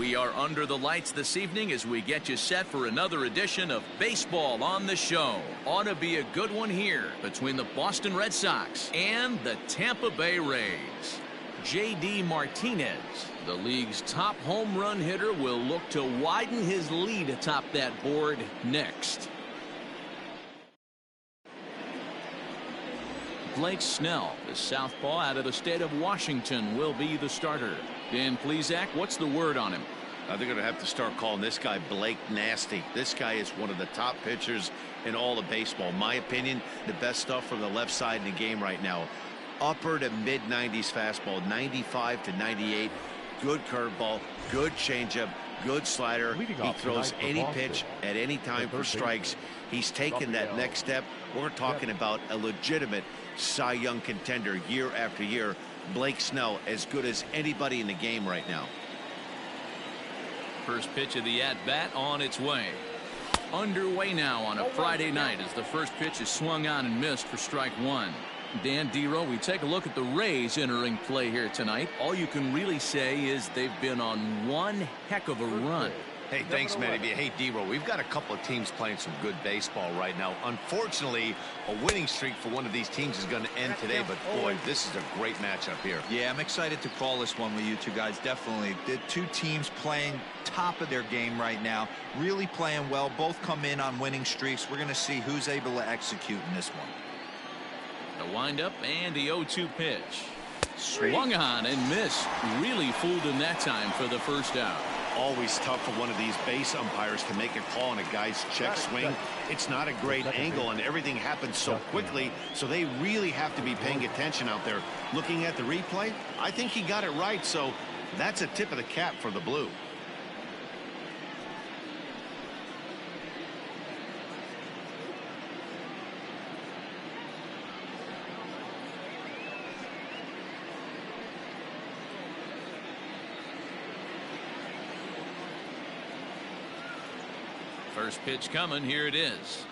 We are under the lights this evening as we get you set for another edition of Baseball on the Show. Ought to be a good one here between the Boston Red Sox and the Tampa Bay Rays. J.D. Martinez, the league's top home run hitter, will look to widen his lead atop that board next. Blake Snell, the southpaw out of the state of Washington, will be the starter. Dan Plesac, what's the word on him? They're going to have to start calling this guy Blake Nasty. This guy is one of the top pitchers in all of baseball. In my opinion, the best stuff from the left side in the game right now. Upper to mid-90s fastball, 95 to 98. Good curveball, good changeup, good slider. He throws any pitch at any time for strikes. He's taken that next step. We're talking about a legitimate Cy Young contender year after year. Blake Snell, as good as anybody in the game right now. First pitch of the at-bat on its way. Underway now on a Friday night as the first pitch is swung on and missed for strike one. Dan Dero, we take a look at the Rays entering play here tonight. All you can really say is they've been on one heck of a run. Hey, thanks, Matty. Hey, Dero, we've got a couple of teams playing some good baseball right now. Unfortunately, a winning streak for one of these teams is going to end today, but boy, this is a great matchup here. Yeah, I'm excited to call this one with you two guys. Definitely. The two teams playing top of their game right now, really playing well. Both come in on winning streaks. We're going to see who's able to execute in this one. The windup and the 0-2 pitch. Swung on and missed. Really fooled him that time for the first out. Always tough for one of these base umpires to make a call on a guy's check swing. It's not a great angle, and everything happens so quickly, so they really have to be paying attention out there. Looking at the replay, I think he got it right, so that's a tip of the cap for the Blue. First pitch coming. Here it is.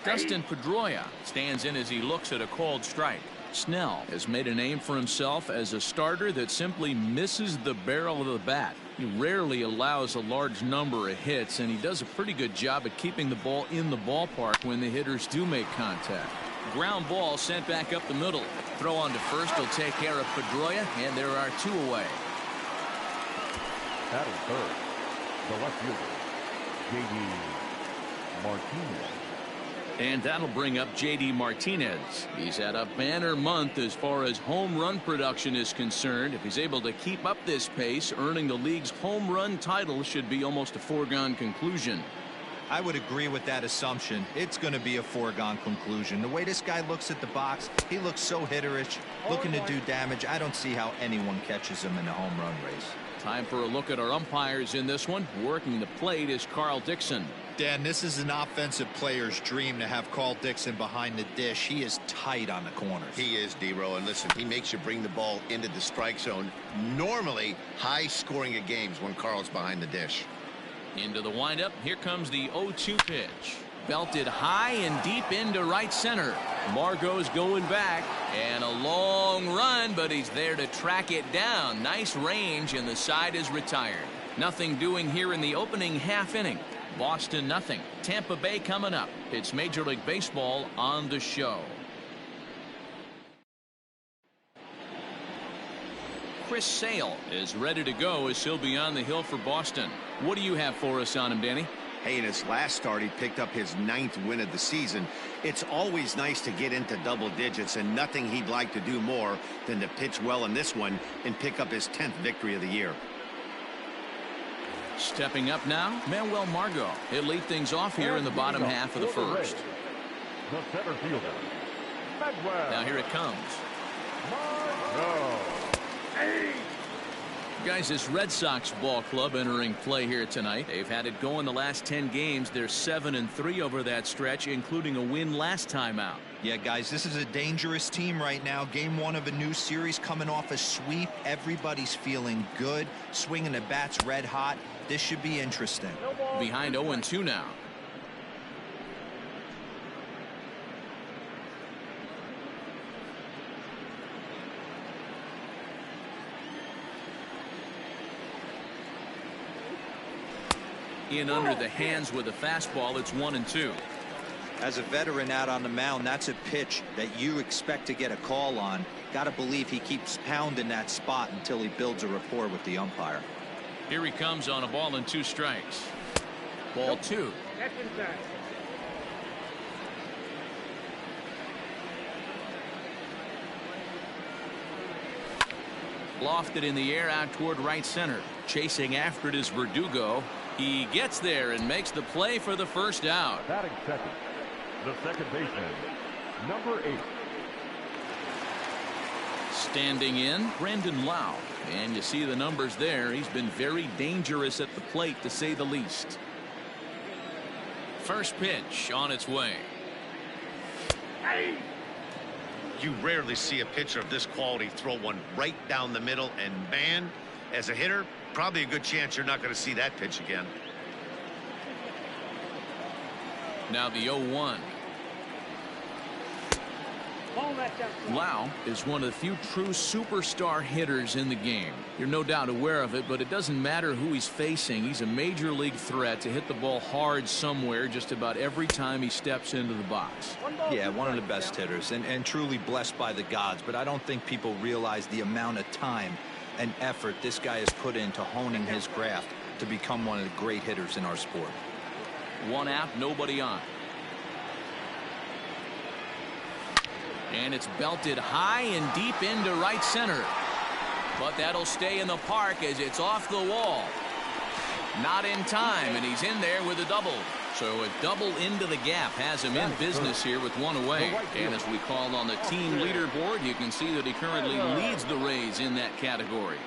Dustin Pedroia stands in as he looks at a called strike. Snell has made a name for himself as a starter that simply misses the barrel of the bat. He rarely allows a large number of hits, and he does a pretty good job at keeping the ball in the ballpark when the hitters do make contact. Ground ball sent back up the middle. Throw on to first will take care of Pedroia, and there are two away. Batting third, the left fielder, J.D. Martinez. And that'll bring up J.D. Martinez. He's had a banner month as far as home run production is concerned. If he's able to keep up this pace, earning the league's home run title should be almost a foregone conclusion. I would agree with that assumption. It's going to be a foregone conclusion. The way this guy looks at the box, he looks so hitterish, looking to do damage. I don't see how anyone catches him in a home run race. Time for a look at our umpires in this one. Working the plate is Carl Dixon. Dan, this is an offensive player's dream to have Carl Dixon behind the dish. He is tight on the corners. He is, Dero, and listen, he makes you bring the ball into the strike zone. Normally, high scoring of games when Carl's behind the dish. Into the windup. Here comes the 0-2 pitch. Belted high and deep into right center. Margot's going back, and a long run, but he's there to track it down. Nice range, and the side is retired. Nothing doing here in the opening half inning. Boston nothing. Tampa Bay coming up. It's Major League Baseball on the Show. Chris Sale is ready to go as he'll be on the hill for Boston. What do you have for us on him, Danny? Hey, in his last start, he picked up his 9th win of the season. It's always nice to get into double digits, and nothing he'd like to do more than to pitch well in this one and pick up his 10th victory of the year. Stepping up now, Manuel Margot. He'll lead things off here in the bottom half of the first. The center fielder, Now here it comes. Margot. Guys, this Red Sox ball club entering play here tonight. They've had it going the last 10 games. They're 7-3 over that stretch, including a win last time out. Yeah, guys, this is a dangerous team right now. Game 1 of a new series, coming off a sweep. Everybody's feeling good, swinging the bats red hot. This should be interesting. Behind 0-2 now. In under the hands with a fastball. It's 1-2. As a veteran out on the mound, that's a pitch that you expect to get a call on. Got to believe he keeps pounding that spot until he builds a rapport with the umpire. Here he comes on a ball and 2 strikes. Ball 2. That's inside. Lofted in the air out toward right center. Chasing after it is Verdugo. He gets there and makes the play for the first out. Batting second, the second baseman, number 8. Standing in, Brandon Lau. And you see the numbers there. He's been very dangerous at the plate, to say the least. First pitch on its way. You rarely see a pitcher of this quality throw one right down the middle, and man, as a hitter, probably a good chance you're not going to see that pitch again. Now the 0-1. Lau is one of the few true superstar hitters in the game. You're no doubt aware of it, but it doesn't matter who he's facing. He's a major league threat to hit the ball hard somewhere just about every time he steps into the box. Yeah, one of the best hitters and truly blessed by the gods, but I don't think people realize the amount of time and effort this guy has put into honing his craft to become one of the great hitters in our sport. 1 out, nobody on. And it's belted high and deep into right center. But that'll stay in the park as it's off the wall. Not in time, and he's in there with a double. So a double into the gap has him in business here with 1 away. And as we called on the team leaderboard, you can see that he currently leads the Rays in that category.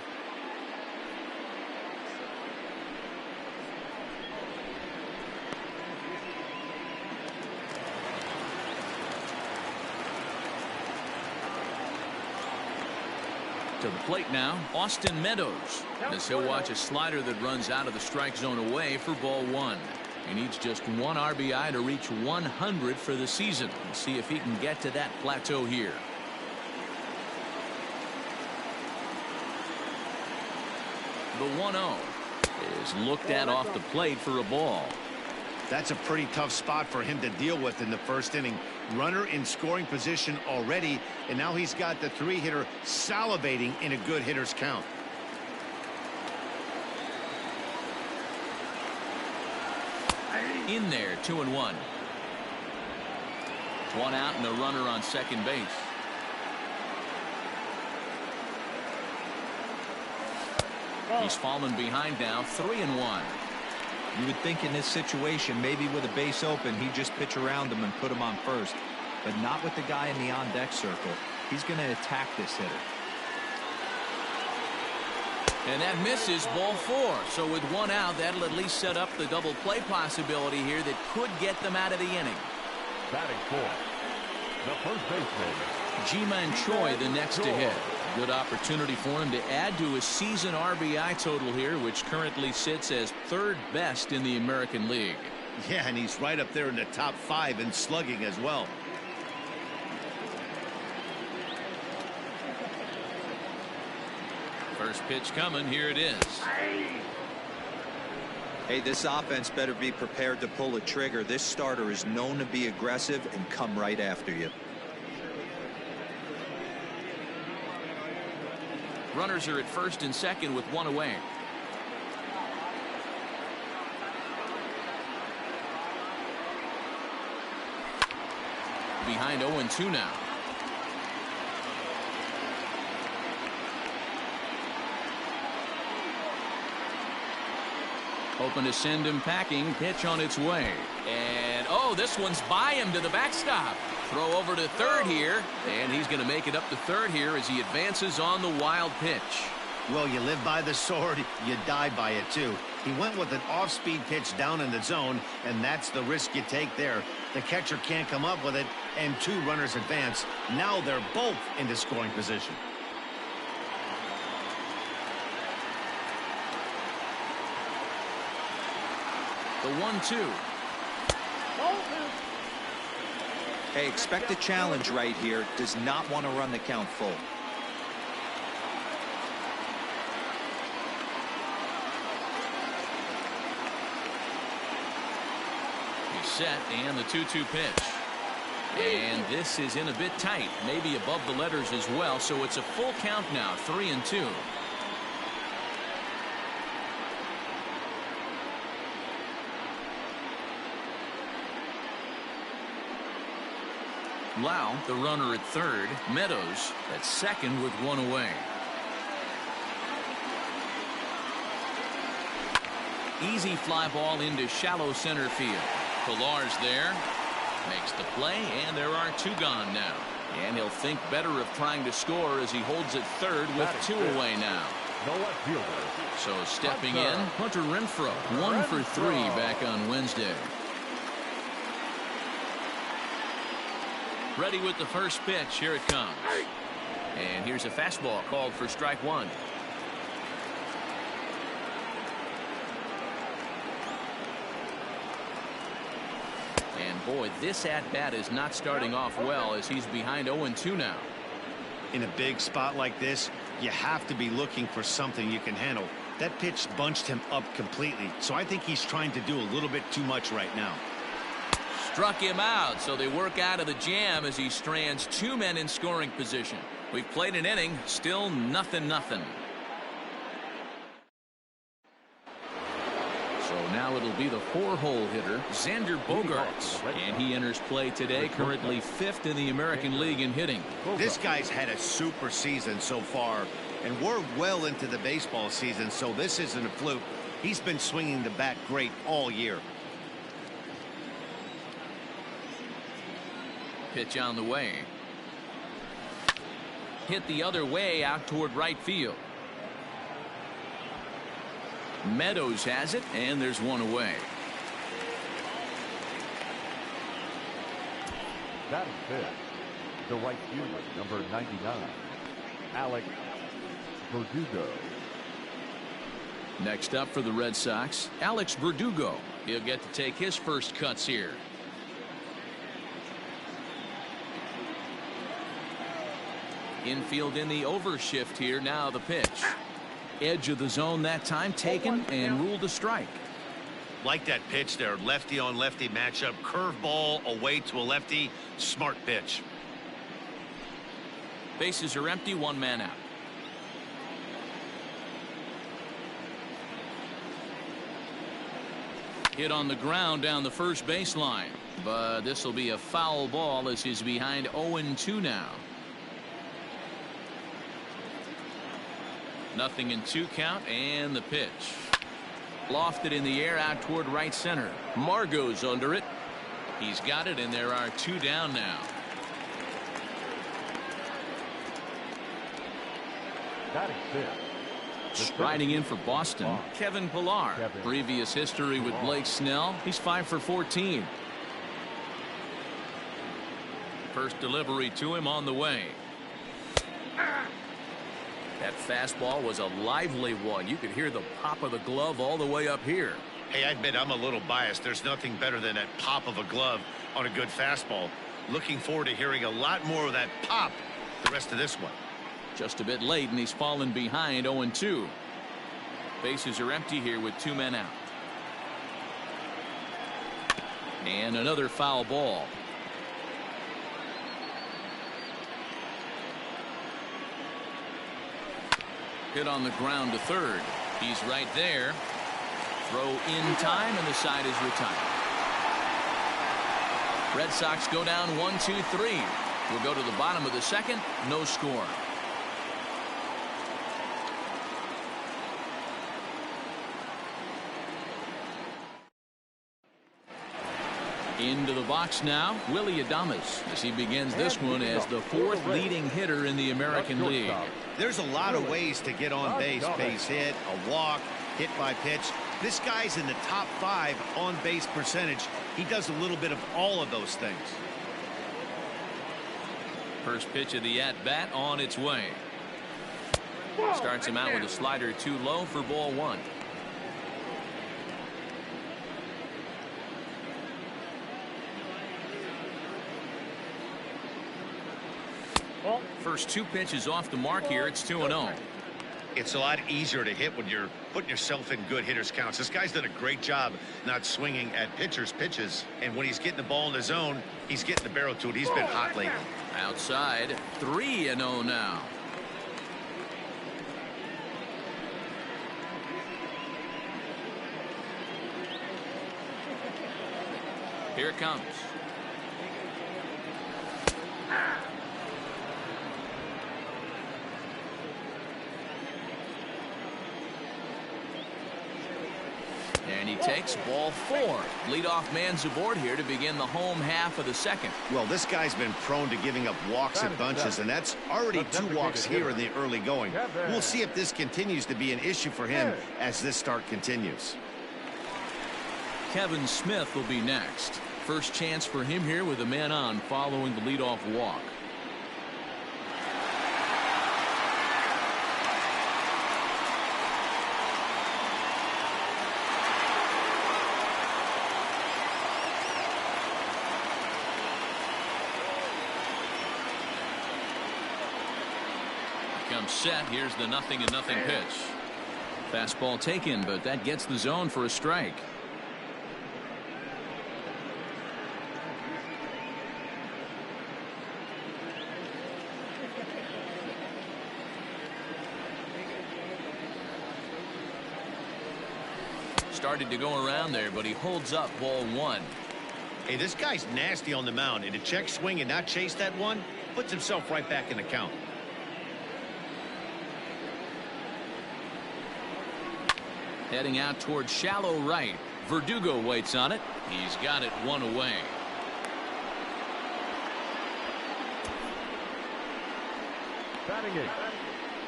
To the plate now, Austin Meadows, as he'll watch a slider that runs out of the strike zone away for ball 1. He needs just 1 RBI to reach 100 for the season. We'll see if he can get to that plateau here. The 1-0 is looked at off the plate for a ball. That's a pretty tough spot for him to deal with in the first inning. Runner in scoring position already, and now he's got the 3-hitter salivating in a good hitter's count. In there, 2-1. 1 out and a runner on second base. He's fallen behind now, 3-1. You would think in this situation, maybe with a base open, he'd just pitch around him and put him on first. But not with the guy in the on-deck circle. He's going to attack this hitter. And that misses, ball 4. So with 1 out, that'll at least set up the double play possibility here that could get them out of the inning. Batting 4th, the first baseman, Ji-Man Choi the next to hit. Good opportunity for him to add to his season RBI total here, which currently sits as 3rd best in the American League. Yeah, and he's right up there in the top 5 in slugging as well. First pitch coming. Here it is. Hey, this offense better be prepared to pull a trigger. This starter is known to be aggressive and come right after you. Runners are at first and second with 1 away. Behind 0-2 now. Hoping to send him packing. Pitch on its way. And, oh, this one's by him to the backstop. Throw over to third here, and he's going to make it up to third here as he advances on the wild pitch. Well, you live by the sword, you die by it too. He went with an off-speed pitch down in the zone, and that's the risk you take there. The catcher can't come up with it, and 2 runners advance. Now they're both into scoring position. The 1-2. Hey, expect a challenge right here. Does not want to run the count full. set, and the 2-2 pitch. And this is in a bit tight, maybe above the letters as well, so it's a full count now, 3-2. Lau, the runner at third. Meadows at second with one away. Easy fly ball into shallow center field. Pilar's there. Makes the play, and there are two gone now. And he'll think better of trying to score as he holds it third with two away now. So stepping in, Hunter Renfroe, 1 for 3 back on Wednesday. Ready with the first pitch. Here it comes. And here's a fastball called for strike one. And boy, this at-bat is not starting off well as he's behind 0-2 now. In a big spot like this, you have to be looking for something you can handle. That pitch bunched him up completely, so I think he's trying to do a little bit too much right now. Struck him out, so they work out of the jam as he strands two men in scoring position. We've played an inning, still 0-0. So now it'll be the 4-hole hitter, Xander Bogaerts, and he enters play today, currently 5th in the American League in hitting. This guy's had a super season so far, and we're well into the baseball season, so this isn't a fluke. He's been swinging the bat great all year. Pitch on the way. Hit the other way out toward right field. Meadows has it, and there's one away. Batting fifth, the right fielder, number 99, Alex Verdugo. Next up for the Red Sox, Alex Verdugo. He'll get to take his first cuts here. Infield in the overshift here. Now the pitch. Edge of the zone that time taken and ruled a strike. Like that pitch there, lefty on lefty matchup, curveball away to a lefty, smart pitch. Bases are empty, one man out. Hit on the ground down the first baseline, but this will be a foul ball as he's behind 0-2 now. Nothing in 2 count, and the pitch. Lofted in the air out toward right center. Margot's under it. He's got it, and there are 2 down now. Batting fifth, Striding in for Boston, Kevin Pillar. Previous history with Blake Snell. He's 5 for 14. First delivery to him on the way. That fastball was a lively one. You could hear the pop of the glove all the way up here. Hey, I admit I'm a little biased. There's nothing better than that pop of a glove on a good fastball. Looking forward to hearing a lot more of that pop the rest of this one. Just a bit late, and he's fallen behind 0-2. Bases are empty here with 2 men out. And another foul ball. Hit on the ground to third. He's right there. Throw in time, and the side is retired. Red Sox go down 1-2-3. We'll go to the bottom of the second. No score. Into the box now, Willy Adames, as he begins this one as the 4th leading hitter in the American League. There's a lot of ways to get on base. Base hit, a walk, hit by pitch. This guy's in the top 5 on base percentage. He does a little bit of all of those things. First pitch of the at-bat on its way. Starts him out with a slider too low for ball 1. First 2 pitches off the mark here. It's 2-0. It's a lot easier to hit when you're putting yourself in good hitters counts. This guy's done a great job not swinging at pitchers' pitches. And when he's getting the ball in the zone, he's getting the barrel to it. He's been hot lately. Outside, 3-0 now. Here it comes. And he takes ball 4. Leadoff man's aboard here to begin the home half of the second. Well, this guy's been prone to giving up walks in bunches, and that's already 2 walks here in the early going. We'll see if this continues to be an issue for him as this start continues. Kevin Smith will be next. First chance for him here with a man on following the leadoff walk. Comes set. Here's the 0-0 pitch. Fastball taken, but that gets the zone for a strike. Started to go around there, but he holds up ball 1. Hey, this guy's nasty on the mound, and to check swing and not chase that one puts himself right back in the count. Heading out towards shallow right. Verdugo waits on it. He's got it 1 away. Batting 8,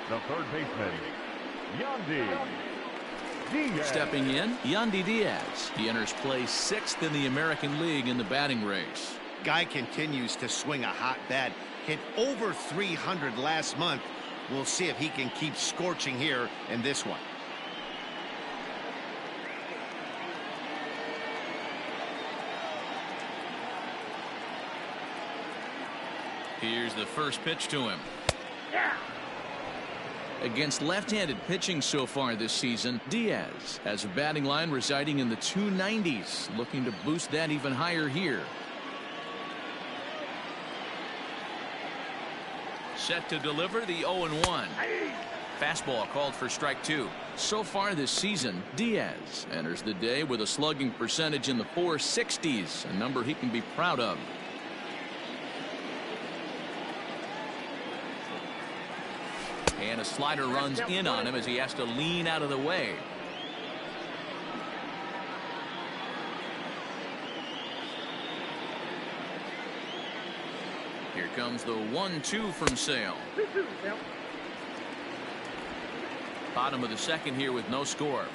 the third baseman, Yandy Diaz. Stepping in, Yandy Diaz. He enters play 6th in the American League in the batting race. Guy continues to swing a hot bat. Hit over 300 last month. We'll see if he can keep scorching here in this one. Here's the first pitch to him. Against left-handed pitching so far this season, Diaz has a batting line residing in the 290s, looking to boost that even higher here. Set to deliver the 0-1. Fastball called for strike 2. So far this season, Diaz enters the day with a slugging percentage in the 460s, a number he can be proud of. And a slider runs in on him as he has to lean out of the way. Here comes the 1-2 from Sale. Bottom of the second here with no score.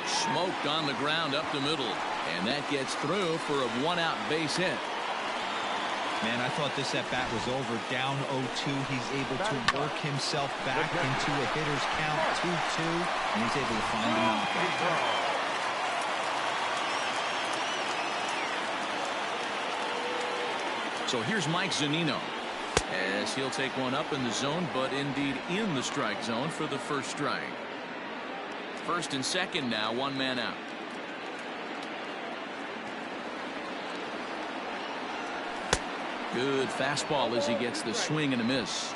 Smoked on the ground up the middle. And that gets through for a 1-out base hit. Man, I thought this at bat was over. Down 0-2. He's able to work himself back into a hitter's count, 2-2, and he's able to find the knockout. So here's Mike Zunino as he'll take one up in the zone, but indeed in the strike zone for the first strike. First and second now, 1 man out. Good fastball as he gets the swing and a miss.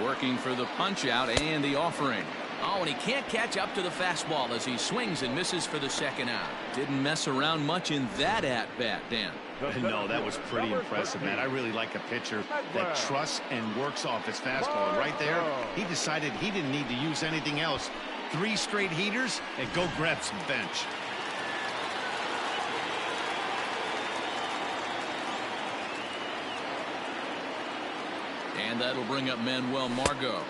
Working for the punch out and the offering. Oh, and he can't catch up to the fastball as he swings and misses for the second out. Didn't mess around much in that at-bat, Dan. No, that was pretty impressive, man. I really like a pitcher that trusts and works off his fastball. And right there, he decided he didn't need to use anything else. 3 straight heaters and go grab some bench. And that'll bring up Manuel Margot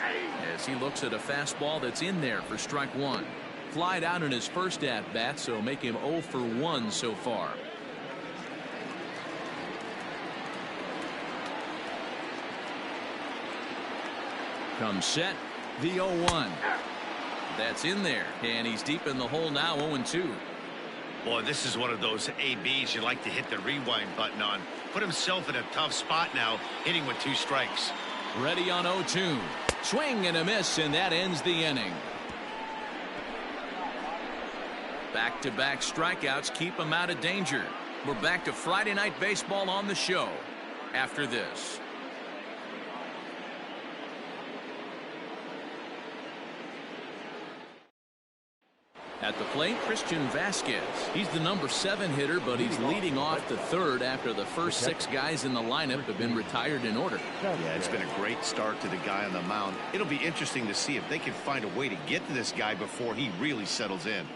as he looks at a fastball that's in there for strike 1. Flied out in his first at bat, so make him 0 for 1 so far. Comes set, the 0-1. That's in there, and he's deep in the hole now, 0-2. Boy, this is one of those ABs you like to hit the rewind button on. Put himself in a tough spot now, hitting with 2 strikes. Ready on 0-2. Swing and a miss, and that ends the inning. Back-to-back strikeouts keep him out of danger. We're back to Friday Night Baseball on the show after this. At the plate, Christian Vasquez. He's the number 7 hitter, but he's leading off the third after the first 6 guys in the lineup have been retired in order. Yeah, it's been a great start to the guy on the mound. It'll be interesting to see if they can find a way to get to this guy before he really settles in.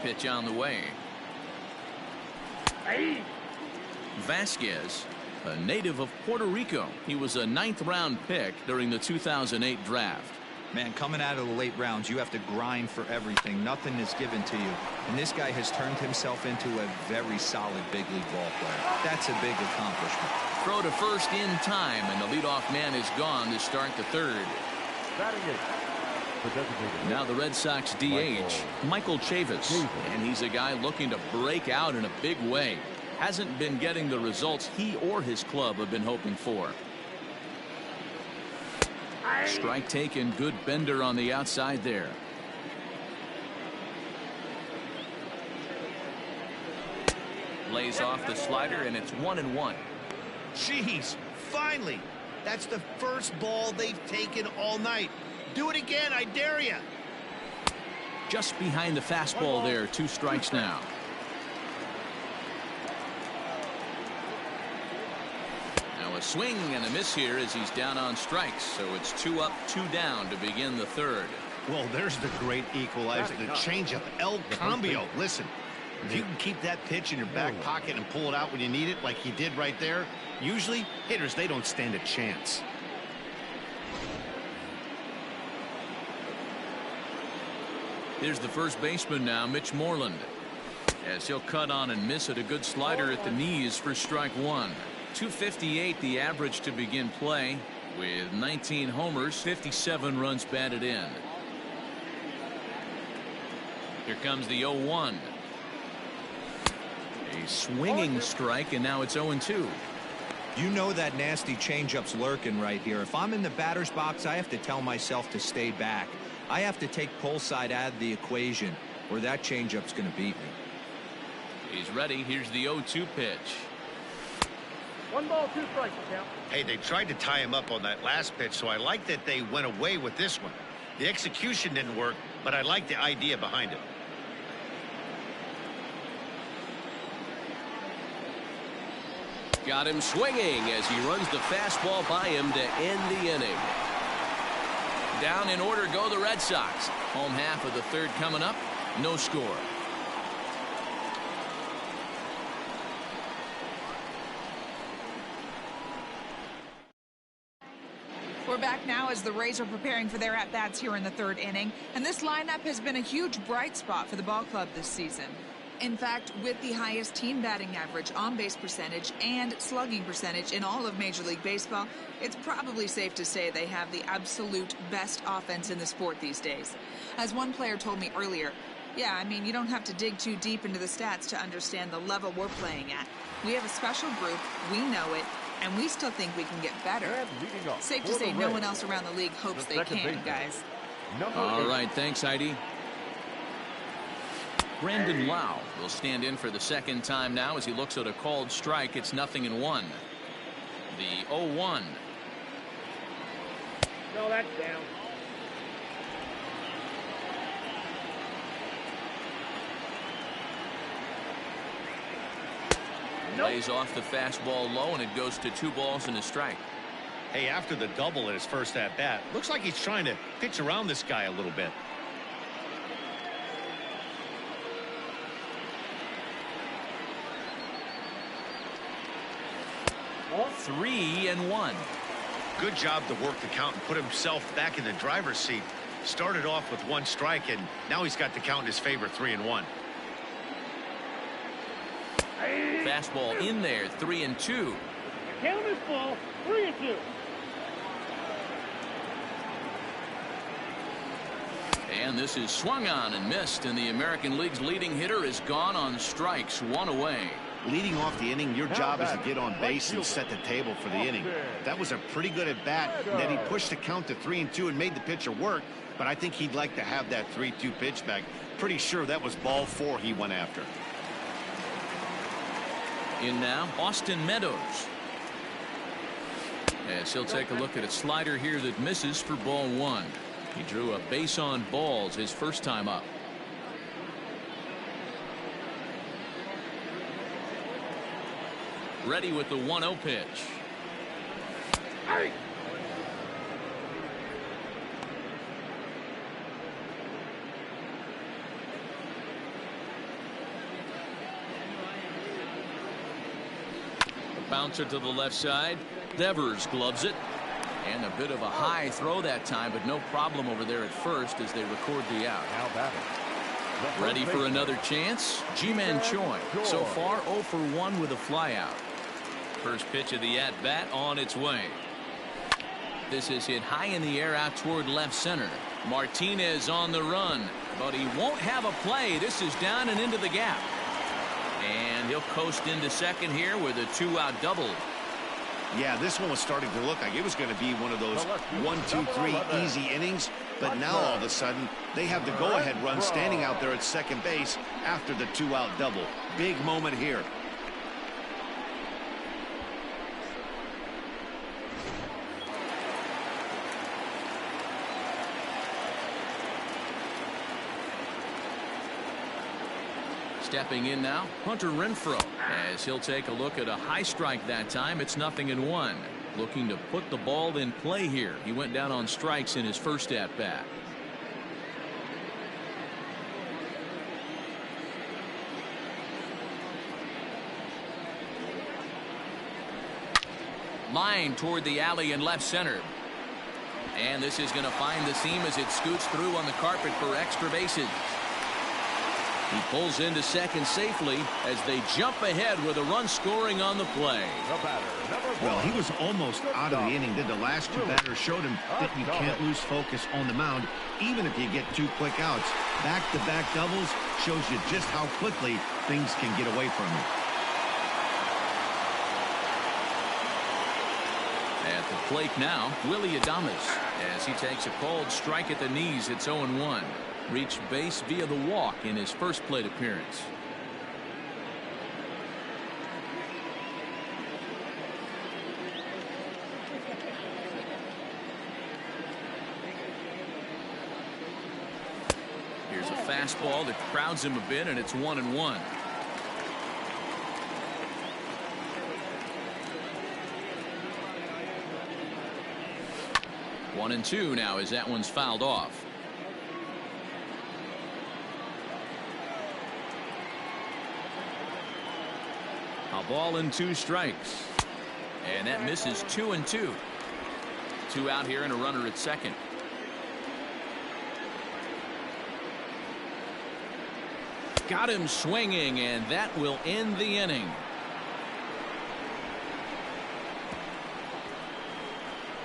Pitch on the way. Vasquez, a native of Puerto Rico. He was a 9th-round pick during the 2008 draft. Man, coming out of the late rounds, you have to grind for everything. Nothing is given to you. And this guy has turned himself into a very solid big league ball player. That's a big accomplishment. Throw to first in time, and the leadoff man is gone to start the third. Now the Red Sox DH, Michael Chavis, and he's a guy looking to break out in a big way. Hasn't been getting the results he or his club have been hoping for. Strike taken, good bender on the outside there. Lays off the slider, and it's 1-1. Jeez, finally. That's the first ball they've taken all night. Do it again, I dare you. Just behind the fastball there, 2 strikes now. Now a swing and a miss here as he's down on strikes, so it's 2 up, 2 down to begin the third. Well, there's the great equalizer, the changeup, El Cambio. Listen, if you can keep that pitch in your back pocket and pull it out when you need it like he did right there, usually hitters, they don't stand a chance. Here's the first baseman now, Mitch Moreland, as he'll cut on and miss at a good slider at the knees for strike 1. 258 the average to begin play, with 19 homers, 57 runs batted in. Here comes the 0-1. A swinging strike, and now it's 0-2. You know that nasty changeup's lurking right here. If I'm in the batter's box, I have to tell myself to stay back. I have to take pull side out of the equation, or that changeup's going to beat me. He's ready. Here's the 0-2 pitch. 1 ball, 2 strikes, count. Hey, they tried to tie him up on that last pitch, so I like that they went away with this one. The execution didn't work, but I like the idea behind it. Got him swinging as he runs the fastball by him to end the inning. Down in order go the Red Sox. Home half of the third coming up. No score. We're back now as the Rays are preparing for their at-bats here in the third inning. And this lineup has been a huge bright spot for the ball club this season. In fact, with the highest team batting average, on-base percentage, and slugging percentage in all of Major League Baseball, it's probably safe to say they have the absolute best offense in the sport these days. As one player told me earlier, yeah, I mean, you don't have to dig too deep into the stats to understand the level we're playing at. We have a special group, we know it, and we still think we can get better. Safe to say no one else around the league hopes they can, guys. All right, thanks, Heidi. Brandon Lau will stand in for the second time now as he looks at a called strike. It's 0-1. The 0-1. No, that's down. Lays off the fastball low, and it goes to 2 balls and a strike. Hey, after the double in his first at-bat, looks like he's trying to pitch around this guy a little bit. Ball. 3-1. Good job to work the count and put himself back in the driver's seat. Started off with 1 strike, and now he's got the count in his favor, 3-1. fastball in there, 3-2. Count is full, 3-2. And this is swung on and missed, and the American League's leading hitter is gone on strikes, 1 away. Leading off the inning, your job is to get on base and set the table for the inning. That was a pretty good at bat. And then he pushed the count to 3-2 and made the pitcher work. But I think he'd like to have that 3-2 pitch back. Pretty sure that was ball 4 he went after. In now, Austin Meadows. As he'll take a look at a slider here that misses for ball 1. He drew a base on balls his first time up. Ready with the 1-0 pitch. Hey. A bouncer to the left side. Devers gloves it. And a bit of a high throw that time, but no problem over there at first as they record the out. Now batting. Ready for another chance? Ji-Man Choi. So far 0 for 1 with a flyout. First pitch of the at-bat on its way. This is hit high in the air out toward left center. Martinez on the run, but he won't have a play. This is down and into the gap. And he'll coast into second here with a 2-out double. Yeah, this one was starting to look like it was going to be one of those 1, 2, 3 easy innings. But now all of a sudden, they have the go-ahead run standing out there at second base after the 2-out double. Big moment here. Stepping in now, Hunter Renfroe, as he'll take a look at a high strike that time. It's 0-1. Looking to put the ball in play here. He went down on strikes in his first at bat. Line toward the alley in left center. And this is going to find the seam as it scoots through on the carpet for extra bases. He pulls into second safely as they jump ahead with a run scoring on the play. Well, he was almost out of the inning. Did the last 2 batters showed him that you can't lose focus on the mound, even if you get 2 quick outs. Back-to-back doubles shows you just how quickly things can get away from you. At the plate now, Willie Adames, as he takes a called strike at the knees. It's 0-1. Reached base via the walk in his first plate appearance. Here's a fastball that crowds him a bit, and it's 1-1. One and two now as that one's fouled off. A ball and 2 strikes. And that misses 2-2. 2 out here and a runner at second. Got him swinging, and that will end the inning.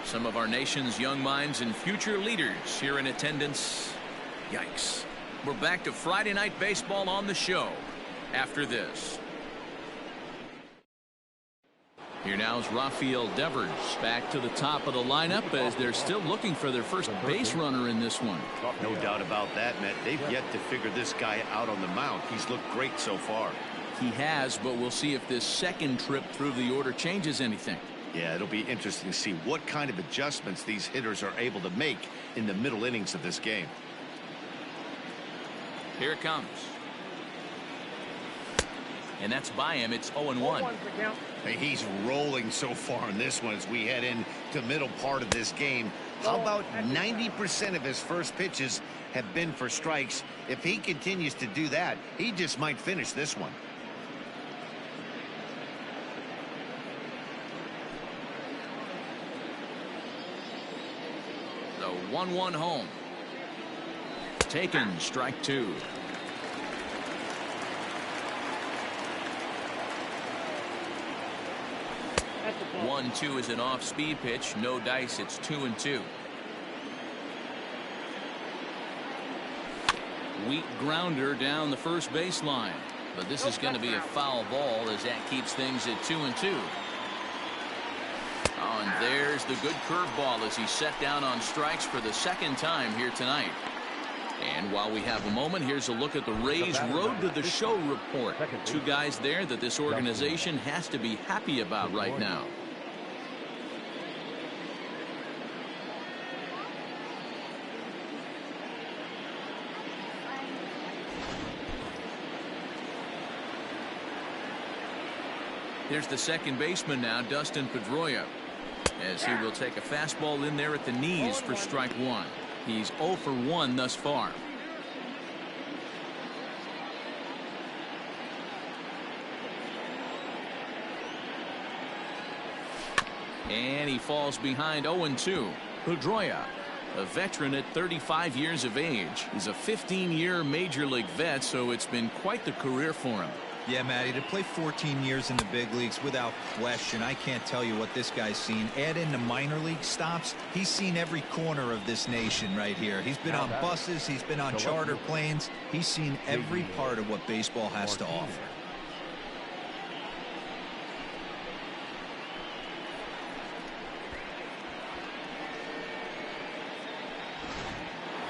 Some of our nation's young minds and future leaders here in attendance. Yikes. We're back to Friday Night Baseball on the show after this. Here now is Rafael Devers back to the top of the lineup as they're still looking for their first base runner in this one. No doubt about that, Matt. They've yet to figure this guy out on the mound. He's looked great so far. He has, but we'll see if this second trip through the order changes anything. Yeah, it'll be interesting to see what kind of adjustments these hitters are able to make in the middle innings of this game. Here it comes. And that's by him. It's 0-1. Hey, he's rolling so far in this one as we head into the middle part of this game. How about 90% of his first pitches have been for strikes? If he continues to do that, he just might finish this one. The 1-1 home. Taken, strike 2. That's the ball. 1-2 is an off-speed pitch. No dice. It's 2-2. Weak grounder down the first baseline. But this is going to be a foul ball as that keeps things at 2-2. Oh, and there's the good curveball as he's set down on strikes for the second time here tonight. And while we have a moment, here's a look at the Rays Road to the Show report. Two guys there that this organization has to be happy about right now. Here's the second baseman now, Dustin Pedroia, as he will take a fastball in there at the knees for strike one. He's 0 for 1 thus far. And he falls behind 0-2. Pedroia, a veteran at 35 years of age, is a 15-year major league vet, so it's been quite the career for him. Yeah, Matty, to play 14 years in the big leagues without question, I can't tell you what this guy's seen. Add in the minor league stops, he's seen every corner of this nation right here. He's been on buses, he's been on charter planes, he's seen every part of what baseball has to offer.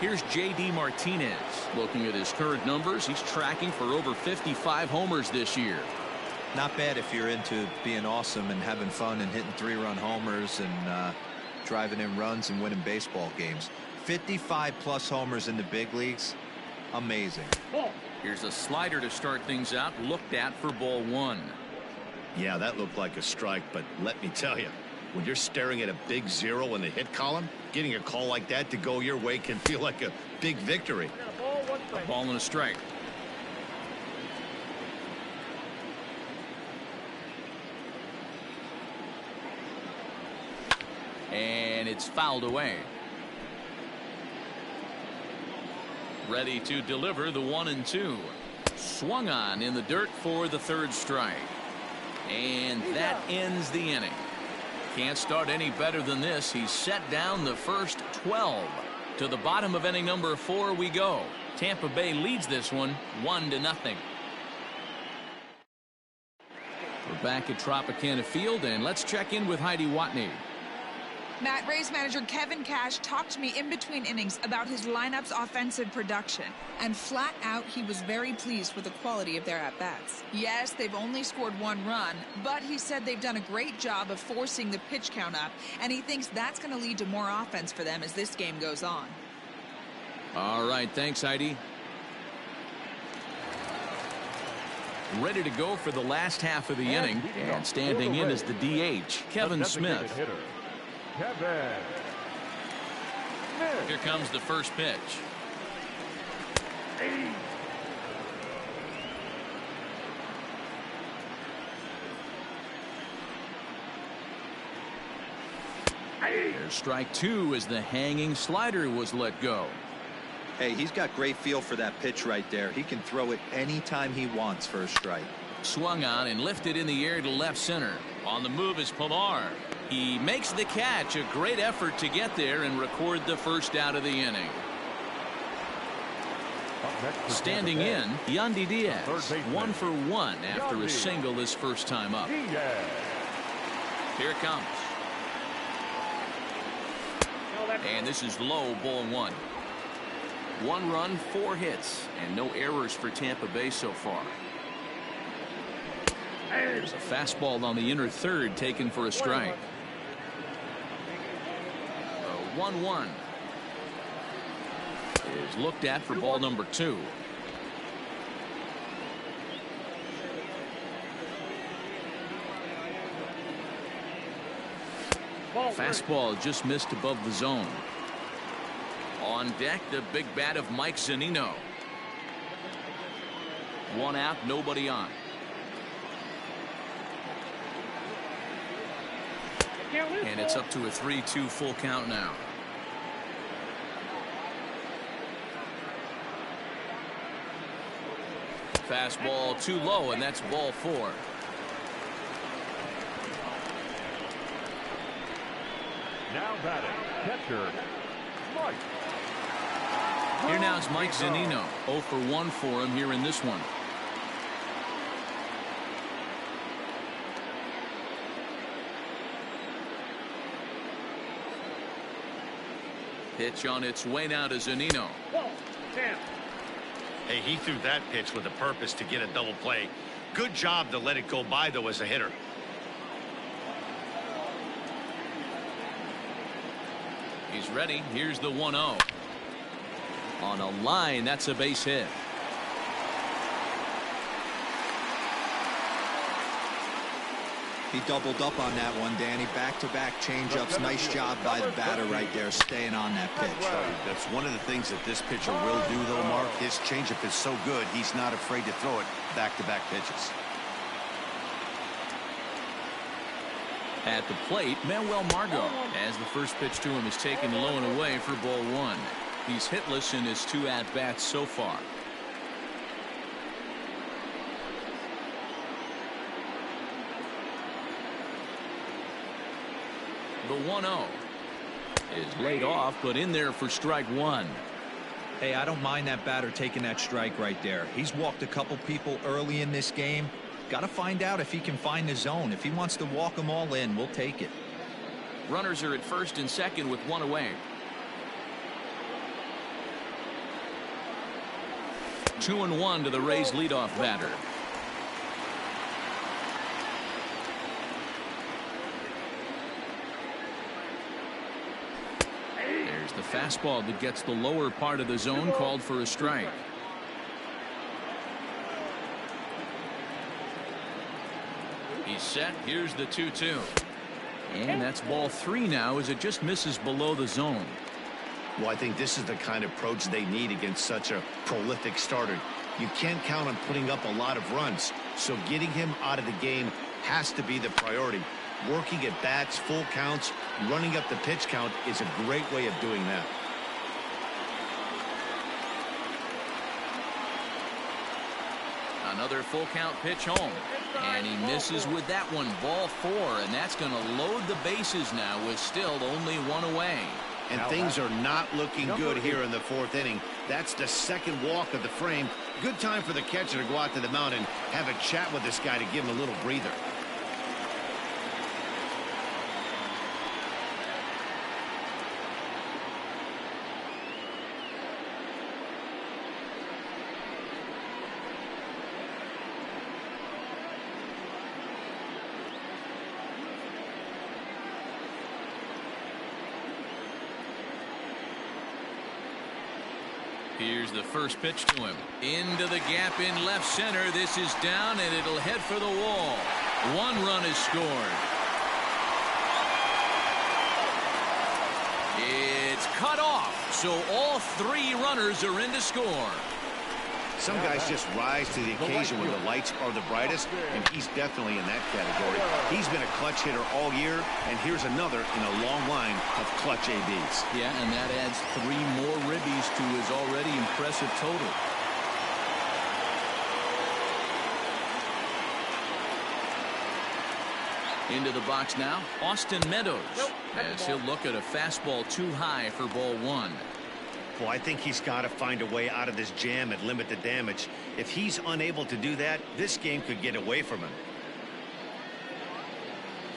Here's J.D. Martinez. Looking at his current numbers, he's tracking for over 55 homers this year. Not bad if you're into being awesome and having fun and hitting 3-run homers and driving in runs and winning baseball games. 55+ homers in the big leagues. Amazing. Here's a slider to start things out, looked at for ball one. Yeah, that looked like a strike, but let me tell you, when you're staring at a big 0 in the hit column, getting a call like that to go your way can feel like a big victory. A ball and a strike. And it's fouled away. Ready to deliver the 1-2. Swung on in the dirt for the third strike. And that ends the inning. Can't start any better than this. He's set down the first 12. To the bottom of inning number 4 we go. Tampa Bay leads this one 1-0. We're back at Tropicana Field, and let's check in with Heidi Watney. Matt, Rays manager Kevin Cash talked to me in between innings about his lineup's offensive production, and flat out he was very pleased with the quality of their at-bats. Yes, they've only scored 1 run, but he said they've done a great job of forcing the pitch count up, and he thinks that's going to lead to more offense for them as this game goes on. All right, thanks, Heidi. Ready to go for the last half of the inning, and standing in is the DH, Kevin Smith. Here comes the first pitch. There's strike 2 as the hanging slider was let go. Hey, he's got great feel for that pitch right there. He can throw it anytime he wants for a strike. Swung on and lifted in the air to left center. On the move is Pilar. He makes the catch. A great effort to get there and record the first out of the inning. Standing in, Yandy Diaz, 1 for 1 after a single his first time up. Here it comes. And this is low, ball 1. 1 run, 4 hits, and no errors for Tampa Bay so far. There's a fastball on the inner third taken for a strike. 1-1 is looked at for ball number 2. Fastball just missed above the zone. On deck, the big bat of Mike Zunino. 1 out, nobody on. And it's up to a 3-2 full count now. Fastball too low, and that's ball 4. Now batting, catcher, Mike. Here now is Mike Zunino. 0 for 1 for him here in this one. Pitch on its way now to Zunino. Hey, he threw that pitch with a purpose to get a double play. Good job to let it go by, though, as a hitter. He's ready. Here's the 1-0. On a line, that's a base hit. He doubled up on that one, Danny. Back-to-back changeups. Nice job by the batter right there, staying on that pitch. That's one of the things that this pitcher will do, though, Mark. His changeup is so good, he's not afraid to throw it back-to-back pitches. At the plate, Manuel Margot, as the first pitch to him is taken low and away for ball 1. He's hitless in his 2 at-bats so far. The 1-0 is laid off, but in there for strike 1. Hey, I don't mind that batter taking that strike right there. He's walked a couple people early in this game. Got to find out if he can find the zone. If he wants to walk them all in, we'll take it. Runners are at first and second with 1 away. 2-1 to the Rays leadoff batter. There's the fastball that gets the lower part of the zone, called for a strike. He's set. Here's the 2-2. And that's ball 3 now, as it just misses below the zone. Well, I think this is the kind of approach they need against such a prolific starter. You can't count on putting up a lot of runs, so getting him out of the game has to be the priority. Working at bats, full counts, running up the pitch count is a great way of doing that. Another full count pitch home, and he misses with that one. Ball 4, and that's going to load the bases now with still only 1 away. And things are not looking good here in the 4th inning. That's the second walk of the frame. Good time for the catcher to go out to the mound and have a chat with this guy to give him a little breather. Here's the first pitch to him. Into the gap in left center. This is down, and it'll head for the wall. 1 run is scored. It's cut off, so all 3 runners are in to score. Some guys just rise to the occasion when the lights are the brightest, and he's definitely in that category. He's been a clutch hitter all year, and here's another in a long line of clutch ABs. Yeah, and that adds 3 more ribbies to his already impressive total. Into the box now, Austin Meadows, as he'll look at a fastball too high for ball 1. Well, I think he's got to find a way out of this jam and limit the damage. If he's unable to do that, this game could get away from him.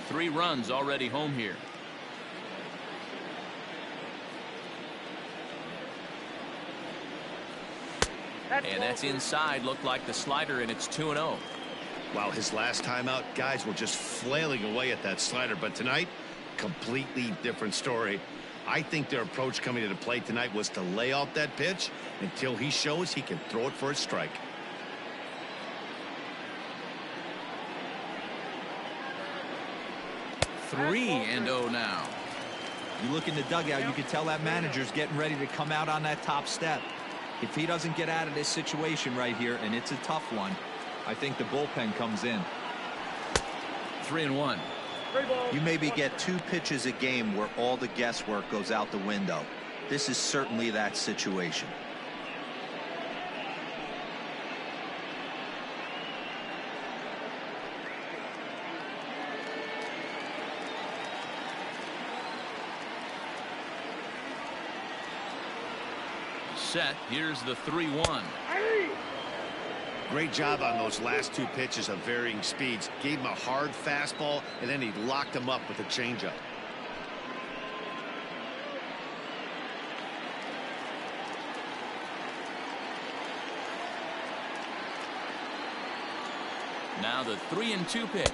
3 runs already home here. And that's inside. Looked like the slider, and it's 2-0. Wow, his last time out, guys were just flailing away at that slider. But tonight, completely different story. I think their approach coming to the plate tonight was to lay off that pitch until he shows he can throw it for a strike. Three and 0 now. You look in the dugout, you can tell that manager's getting ready to come out on that top step. If he doesn't get out of this situation right here, and it's a tough one, I think the bullpen comes in. 3-1. You maybe get 2 pitches a game where all the guesswork goes out the window. This is certainly that situation. set. Here's the 3-1. Great job on those last two pitches of varying speeds. Gave him a hard fastball, and then he locked him up with a changeup. Now the 3-2 pitch.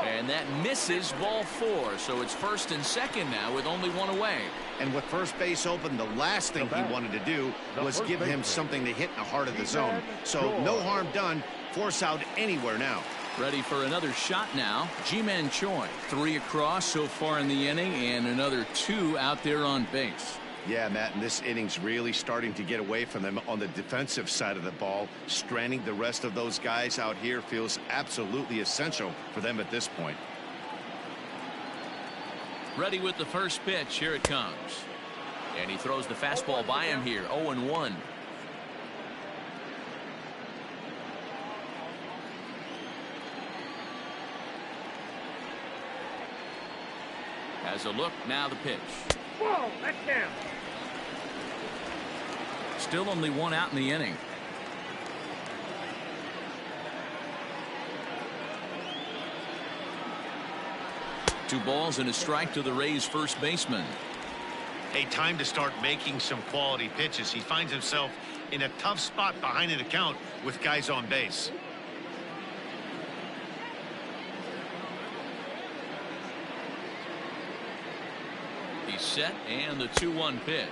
And that misses, ball 4. So it's first and second now with only one away. And with first base open, the last thing he wanted to do was give him something to hit in the heart of the zone. So no harm done. Force out anywhere now. Ready for another shot now. Ji-Man Choi. 3 across so far in the inning, and another 2 out there on base. Yeah, Matt, and this inning's really starting to get away from them on the defensive side of the ball. Stranding the rest of those guys out here feels absolutely essential for them at this point. Ready with the first pitch. Here it comes. And he throws the fastball by him here. 0-1. Has a look. Now the pitch. Whoa, that's down. Still only 1 out in the inning. Two balls and a strike to the Rays first baseman. Hey, time to start making some quality pitches. He finds himself in a tough spot behind an account with guys on base. He's set, and the 2-1 pitch.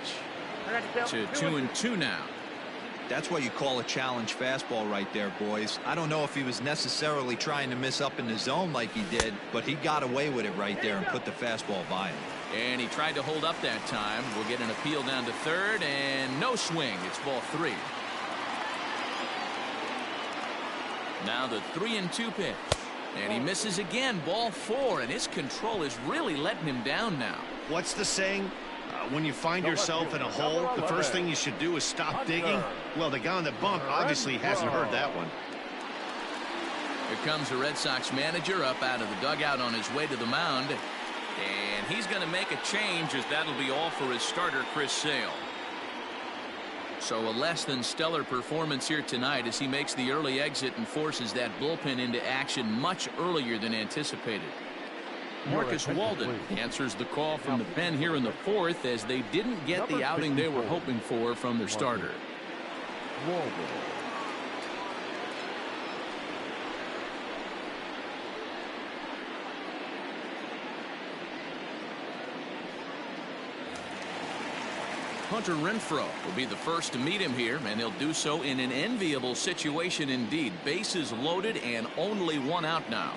To 2-2 now. That's what you call a challenge fastball right there, boys. I don't know if he was necessarily trying to miss up in the zone like he did, but he got away with it right there and put the fastball by him. And he tried to hold up that time. We'll get an appeal down to third, and no swing. It's ball 3. Now the 3-2 pitch. And he misses again, ball 4, and his control is really letting him down now. What's the saying? When you find yourself in a hole, the first thing you should do is stop digging. Well, the guy on the bump obviously hasn't heard that one. Here comes the Red Sox manager up out of the dugout on his way to the mound. And he's going to make a change, as that'll be all for his starter, Chris Sale. So a less than stellar performance here tonight as he makes the early exit and forces that bullpen into action much earlier than anticipated. Marcus Walden answers the call from the pen here in the 4th, as they didn't get the outing they were hoping for from their starter. Hunter Renfroe will be the first to meet him here, and he'll do so in an enviable situation indeed. Bases loaded and only 1 out now.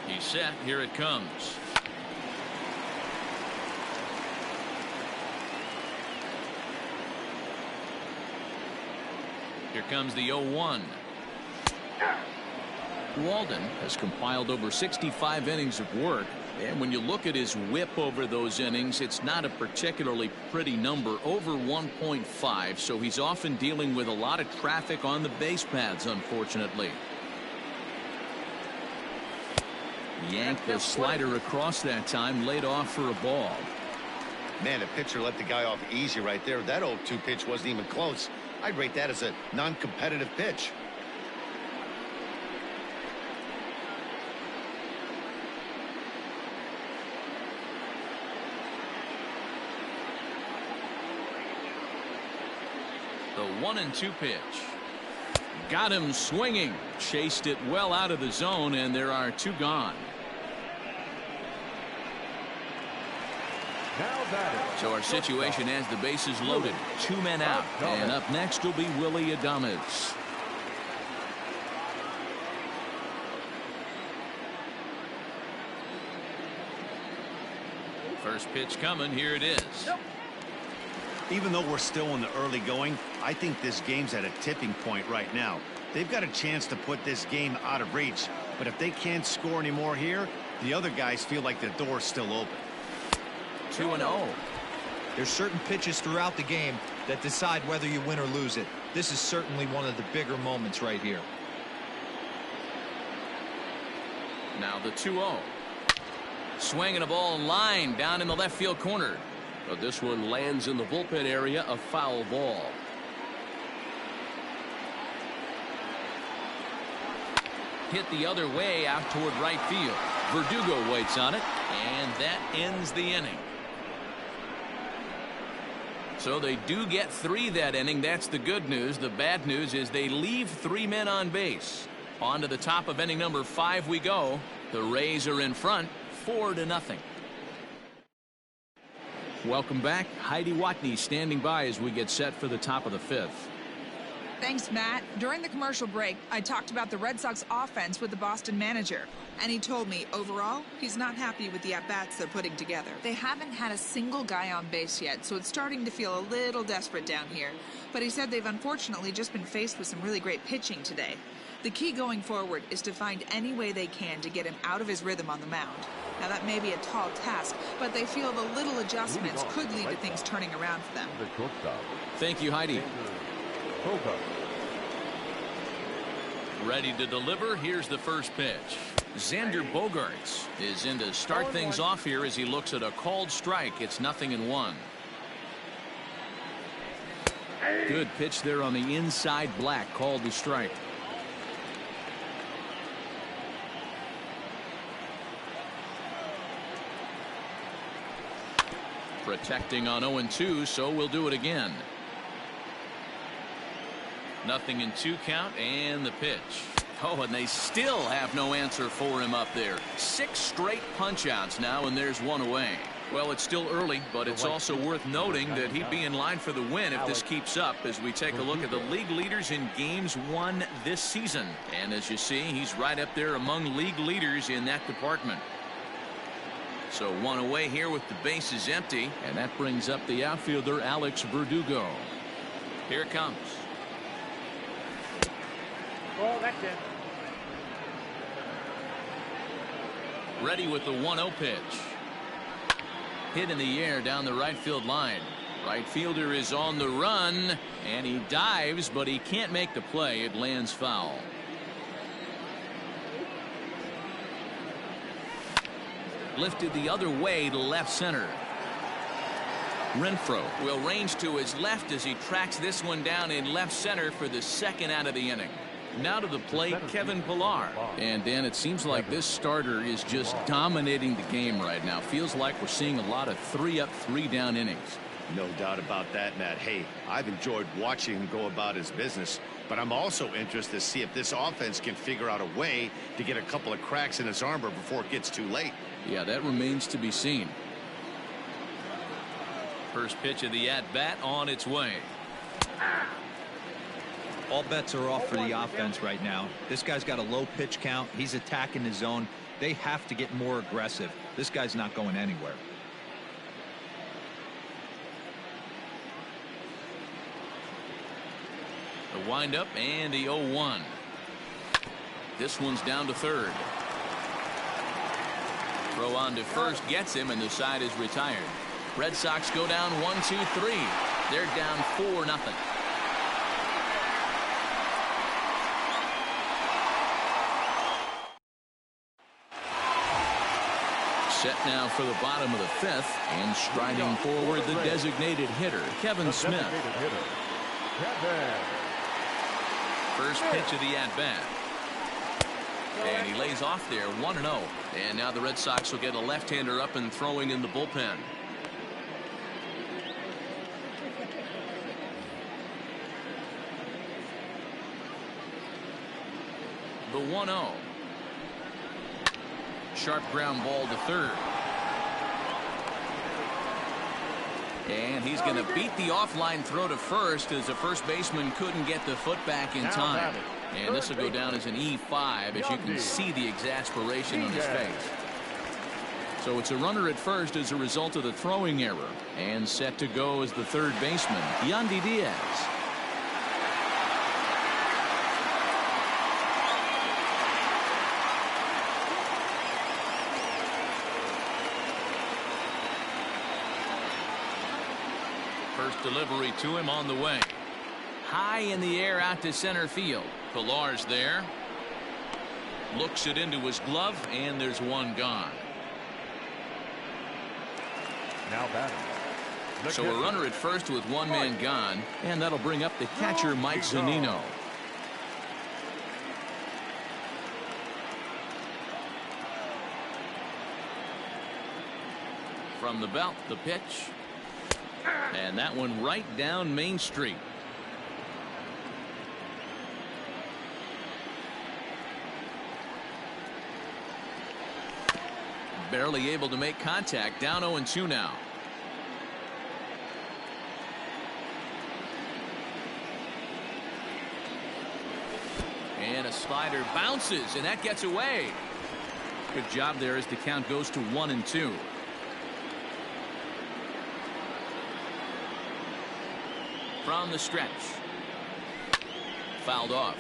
He's set. Here it comes. Here comes the 0-1. Walden has compiled over 65 innings of work, and when you look at his whip over those innings, it's not a particularly pretty number, over 1.5, so he's often dealing with a lot of traffic on the base paths, unfortunately. Yanked the slider across that time, laid off for a ball. Man, the pitcher let the guy off easy right there. That 0-2 pitch wasn't even close. I'd rate that as a non-competitive pitch. The 1-2 pitch. Got him swinging. Chased it well out of the zone, and there are 2 gone. So our situation has the bases loaded. 2 men out. And up next will be Willy Adames. First pitch coming. Here it is. Even though we're still in the early going, I think this game's at a tipping point right now. They've got a chance to put this game out of reach, but if they can't score anymore here, the other guys feel like the door's still open. 2-0. There's certain pitches throughout the game that decide whether you win or lose it. This is certainly one of the bigger moments right here. Now the 2-0. Swinging a ball line down in the left field corner. But this one lands in the bullpen area, a foul ball. Hit the other way out toward right field. Verdugo waits on it, and that ends the inning. So they do get 3 that inning. That's the good news. The bad news is they leave 3 men on base. On to the top of inning number 5 we go. The Rays are in front 4-0. Welcome back. Heidi Watney standing by as we get set for the top of the 5th. Thanks, Matt. During the commercial break, I talked about the Red Sox offense with the Boston manager. And he told me, overall, he's not happy with the at-bats they're putting together. They haven't had a single guy on base yet, so it's starting to feel a little desperate down here. But he said they've unfortunately just been faced with some really great pitching today. The key going forward is to find any way they can to get him out of his rhythm on the mound. Now, that may be a tall task, but they feel the little adjustments could lead to things turning around for them. Thank you, Heidi. Ready to deliver. Here's the first pitch. Xander Bogaerts is in to start things off here as he looks at a called strike. It's 0-1. Good pitch there on the inside. Black called the strike. Protecting on 0-2, so we'll do it again. 0-2 count, and the pitch. Oh, and they still have no answer for him up there. 6 straight punch-outs now, and there's 1 away. Well, it's still early, but it's also worth noting that he'd be in line for the win if this keeps up as we take a look at the league leaders in games won this season. And as you see, he's right up there among league leaders in that department. So 1 away here with the bases empty, and that brings up the outfielder Alex Verdugo. Here it comes. Oh, that's it. Ready with the 1-0 pitch. Hit in the air down the right field line. Right fielder is on the run, and he dives, but he can't make the play. It lands foul. Lifted the other way to left center. Renfroe will range to his left as he tracks this one down in left center for the 2nd out of the inning. Now to the plate, Kevin Pillar. And Dan, it seems like this starter is just dominating the game right now. Feels like we're seeing a lot of 3-up, 3-down innings. No doubt about that, Matt. Hey, I've enjoyed watching him go about his business, but I'm also interested to see if this offense can figure out a way to get a couple of cracks in his armor before it gets too late. Yeah, that remains to be seen. First pitch of the at-bat on its way. All bets are off for the offense right now. This guy's got a low pitch count. He's attacking the zone. They have to get more aggressive. This guy's not going anywhere. The windup and the 0-1. This one's down to third. Throw on to first gets him, and the side is retired. Red Sox go down 1-2-3. They're down 4-0. Set now for the bottom of the 5th, and striding forward the designated hitter, Kevin Smith. First pitch of the at-bat. And he lays off there, 1-0. And now the Red Sox will get a left-hander up and throwing in the bullpen. The 1-0. Sharp ground ball to third. And he's going to beat the offline throw to first as the first baseman couldn't get the foot back in time. And this will go down as an E5 as you can see the exasperation on his face. So it's a runner at first as a result of the throwing error. And set to go as the third baseman, Yandy Diaz. First delivery to him on the way. High in the air out to center field. Pillar's there. Looks it into his glove, and there's one gone. Now batting, So a runner at first with one man gone, and that'll bring up the catcher, Mike Zunino. From the belt, the pitch. And that one right down Main Street. Barely able to make contact. Down 0-2 now. And a slider bounces, and that gets away. Good job there as the count goes to 1-2. From the stretch. Fouled off.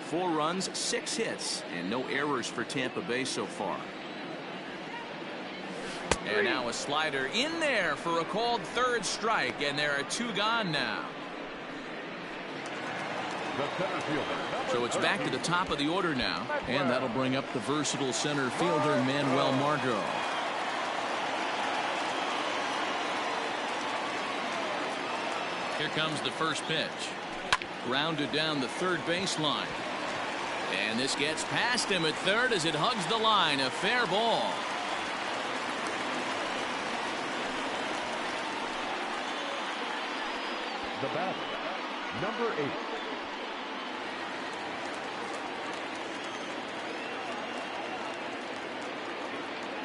4 runs, 6 hits, and no errors for Tampa Bay so far. And now a slider in there for a called third strike, and there are 2 gone now. So it's back to the top of the order now, and that'll bring up the versatile center fielder Manuel Margot. Here comes the first pitch. Grounded down the third baseline. And this gets past him at third as it hugs the line. A fair ball. The batter, number 8.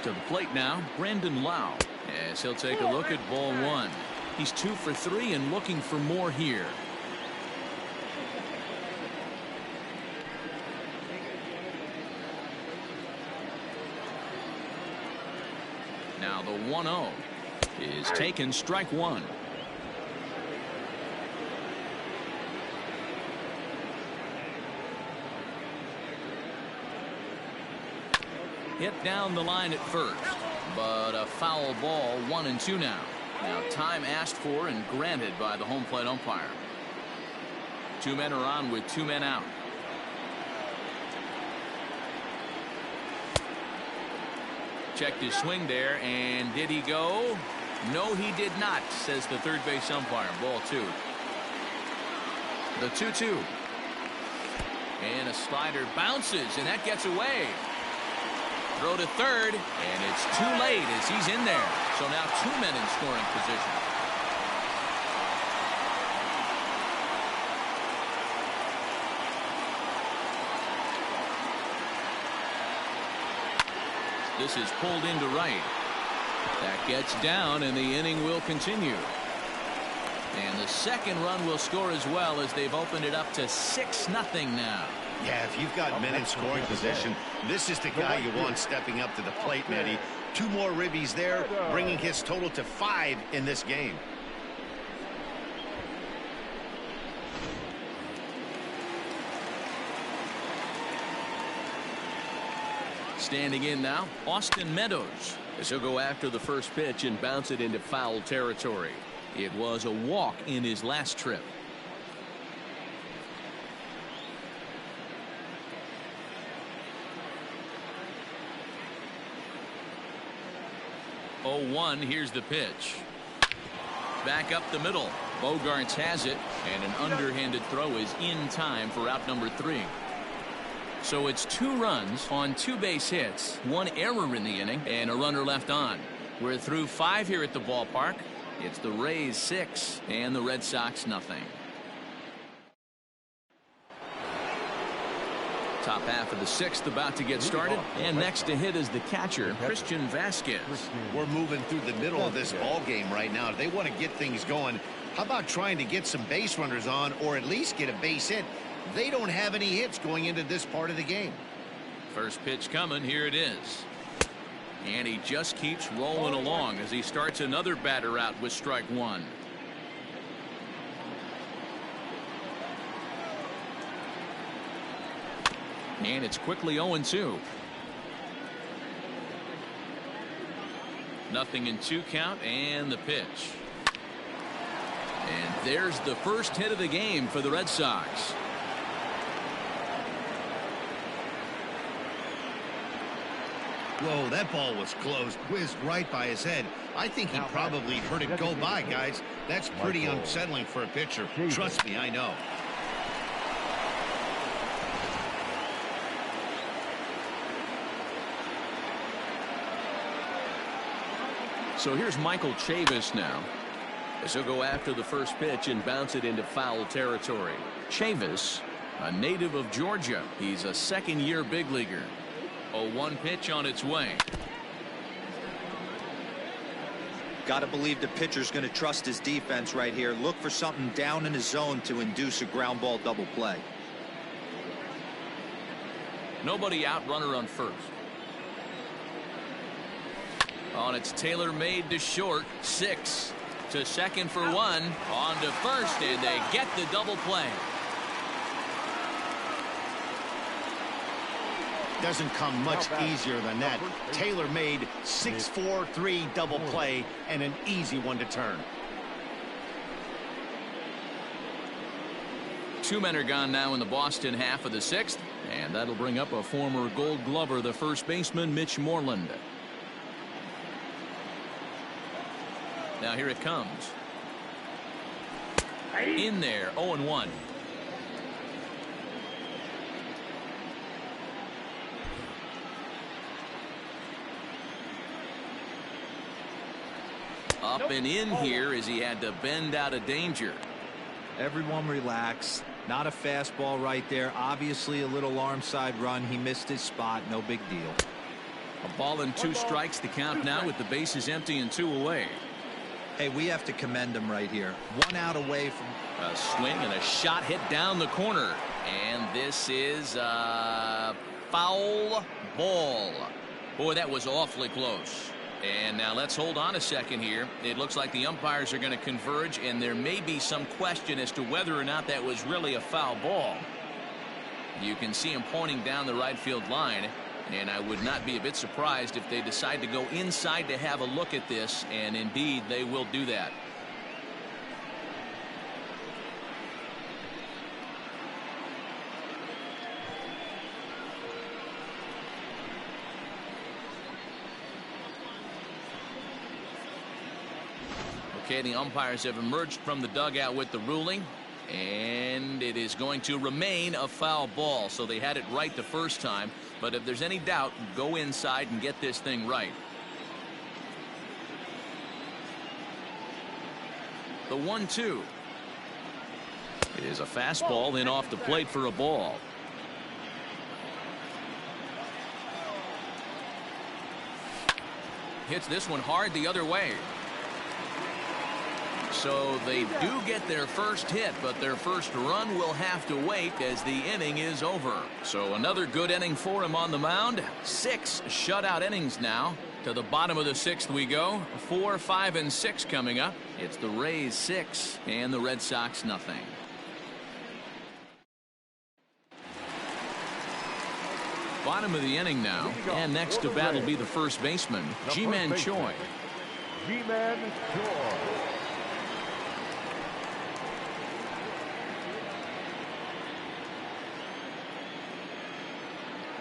To the plate now, Brandon Lau, as he'll take a look at ball 1. He's 2 for 3 and looking for more here. Now the 1-0 is taken, strike 1. Hit down the line at first, but a foul ball. 1-2 now. Now time asked for and granted by the home plate umpire. 2 men are on with 2 men out. Checked his swing there, and did he go? No, he did not, says the third base umpire. Ball 2. The 2-2. And a slider bounces, and that gets away. Throw to third, and it's too late as he's in there. So now 2 men in scoring position. This is pulled into right. That gets down, and the inning will continue. And the second run will score as well as they've opened it up to 6-0 now. Yeah, if you've got men in scoring position, this is the guy you want stepping up to the plate, Nettie. 2 more ribbies there, bringing his total to 5 in this game. Standing in now, Austin Meadows, as he'll go after the first pitch and bounce it into foul territory. It was a walk in his last trip. Oh, 1, here's the pitch. Back up the middle. Bogarts has it, and an underhanded throw is in time for out number 3. So it's 2 runs on 2 base hits, 1 error in the inning, and a runner left on. We're through 5 here at the ballpark. It's the Rays 6 and the Red Sox nothing. Top half of the 6th about to get started, and next to hit is the catcher, Christian Vasquez. We're moving through the middle of this ball game right now. If they want to get things going, how about trying to get some base runners on, or at least get a base hit? They don't have any hits going into this part of the game. First pitch coming. Here it is. And he just keeps rolling along as he starts another batter out with strike 1. And it's quickly 0-2. Nothing in 2 count, and the pitch. And there's the first hit of the game for the Red Sox. Whoa, that ball was close. Whizzed right by his head. I think he probably heard it go by, guys. That's pretty unsettling for a pitcher. Trust me, I know. So here's Michael Chavis now, as he'll go after the first pitch and bounce it into foul territory. Chavis, a native of Georgia. He's a second-year big leaguer. 0-1 pitch on its way. Got to believe the pitcher's going to trust his defense right here. Look for something down in his zone to induce a ground ball double play. Nobody out, runner on first. On it's Taylor made to short. 6 to second for 1. On to first, and they get the double play. Doesn't come much easier than that. Taylor made 6-4-3 double play and an easy one to turn. 2 men are gone now in the Boston half of the 6th, and that'll bring up a former Gold Glover, the first baseman, Mitch Moreland. Now here it comes. In there, 0-1. Up and in here as he had to bend out of danger. Everyone relax. Not a fastball right there. Obviously a little arm side run. He missed his spot. No big deal. A ball and 2 strikes, the count now with the bases empty and 2 away. Hey, we have to commend him right here. 1 out away from a swing and a shot hit down the corner. And this is a foul ball. Boy, that was awfully close. And now let's hold on a second here. It looks like the umpires are going to converge, and there may be some question as to whether or not that was really a foul ball. You can see him pointing down the right field line, and I would not be a bit surprised if they decide to go inside to have a look at this, and indeed they will do that. Okay, the umpires have emerged from the dugout with the ruling, and it is going to remain a foul ball. So they had it right the first time, but if there's any doubt, go inside and get this thing right. The 1-2 is a fastball in off the plate for a ball. Hits this one hard the other way. So they do get their first hit, but their first run will have to wait as the inning is over. So another good inning for him on the mound. 6 shutout innings now. To the bottom of the 6th we go. 4, 5, and 6 coming up. It's the Rays 6 and the Red Sox nothing. Bottom of the inning now, and next to bat will be the first baseman, Ji-Man Choi. Ji-Man Choi.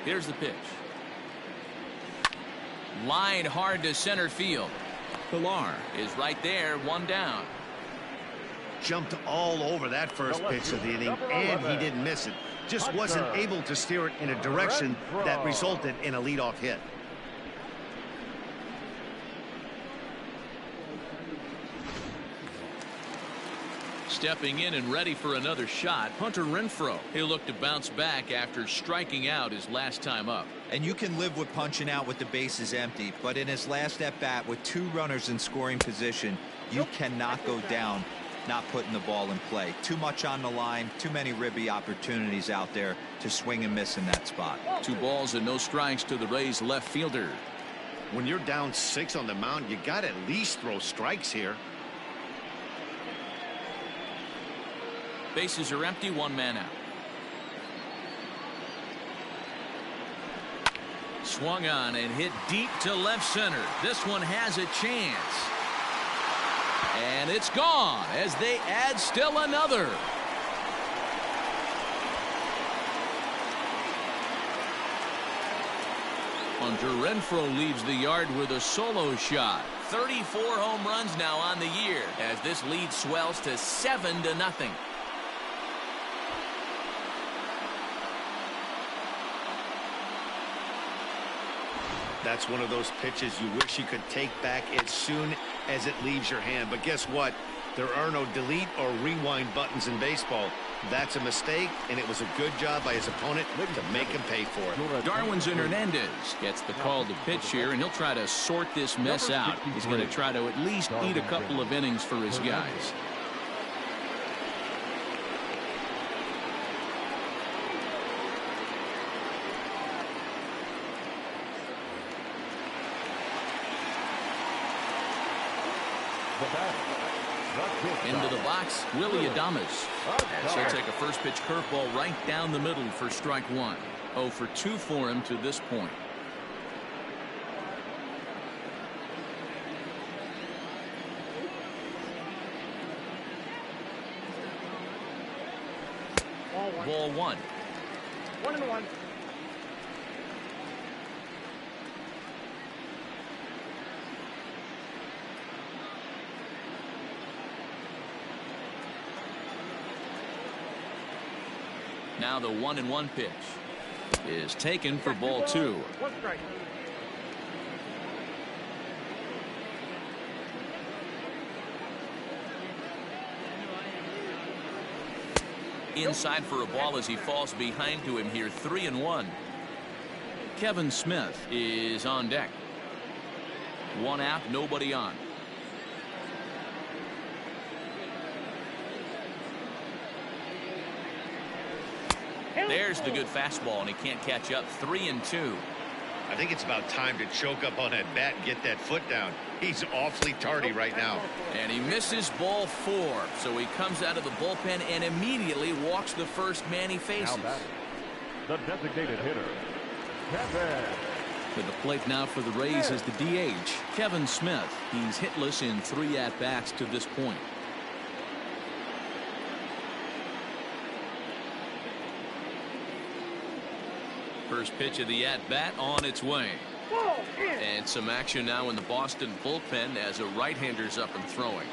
Here's the pitch. Line hard to center field. Pilar is right there, 1 down. Jumped all over that first pitch of the inning, and he didn't miss it. Just wasn't able to steer it in a direction that resulted in a leadoff hit. Stepping in and ready for another shot, Hunter Renfroe. He'll look to bounce back after striking out his last time up. And you can live with punching out with the bases empty, but in his last at bat with 2 runners in scoring position, you cannot go down not putting the ball in play. Too much on the line, too many ribby opportunities out there to swing and miss in that spot. 2 balls and no strikes to the Rays left fielder. When you're down 6 on the mound, you got to at least throw strikes here. Bases are empty, 1 man out. Swung on and hit deep to left center. This one has a chance. And it's gone as they add still another. Hunter Renfroe leaves the yard with a solo shot. 34 home runs now on the year as this lead swells to 7-0. That's one of those pitches you wish you could take back as soon as it leaves your hand. But guess what? There are no delete or rewind buttons in baseball. That's a mistake, and it was a good job by his opponent to make him pay for it. Darwinzon Hernandez gets the call to pitch here, and he'll try to sort this mess out. He's going to try to at least eat a couple of innings for his guys. Into the box, Willie Adames. And she'll take a first pitch curveball right down the middle for strike one. 0 for 2 for him to this point. Ball one. 1-1. Now the 1-1 pitch is taken for ball 2. 1 strike. Inside for a ball as he falls behind to him here. 3-1. Kevin Smith is on deck. One out, nobody on. There's the good fastball, and he can't catch up. 3-2. I think it's about time to choke up on that bat and get that foot down. He's awfully tardy right now. And he misses ball 4. So he comes out of the bullpen and immediately walks the first man he faces. The designated hitter, Kevin. To the plate now for the Rays is the DH, Kevin Smith. He's hitless in 3 at-bats to this point. First pitch of the at-bat on its way. And some action now in the Boston bullpen as a right-hander's up and throwing.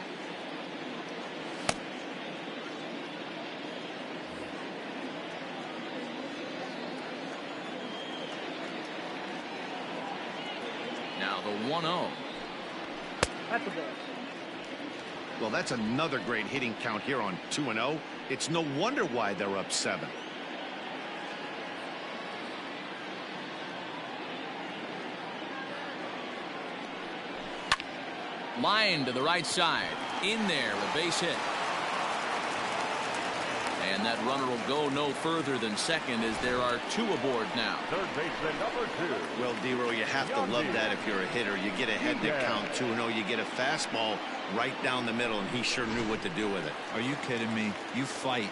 Now the 1-0. That's a ball. Well, that's another great hitting count here on 2-0. It's no wonder why they're up 7. Line to the right side. In there, a base hit. And that runner will go no further than second as there are 2 aboard now. Third baseman number 2. Well, D-Row, you have to love that if you're a hitter. You get ahead to count 2-0. You get a fastball right down the middle, and he sure knew what to do with it. Are you kidding me? You fight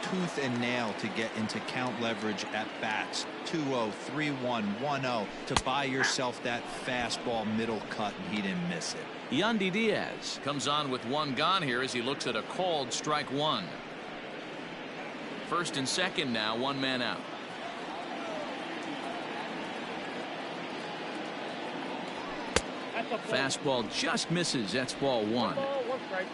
tooth and nail to get into count leverage at bats. 2-0, 3-1, 1-0 to buy yourself that fastball middle cut, and he didn't miss it. Yandy Diaz comes on with 1 gone here as he looks at a called strike 1. First and second now, 1 man out. Fastball just misses. That's ball 1. 1 strike.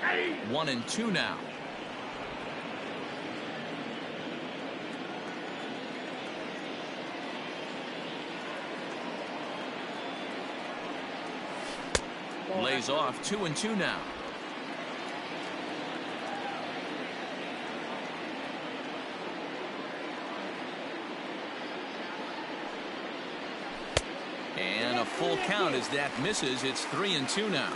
Hey. 1-2 now. Lays off. 2-2 now. And a full count as that misses. It's 3-2 now.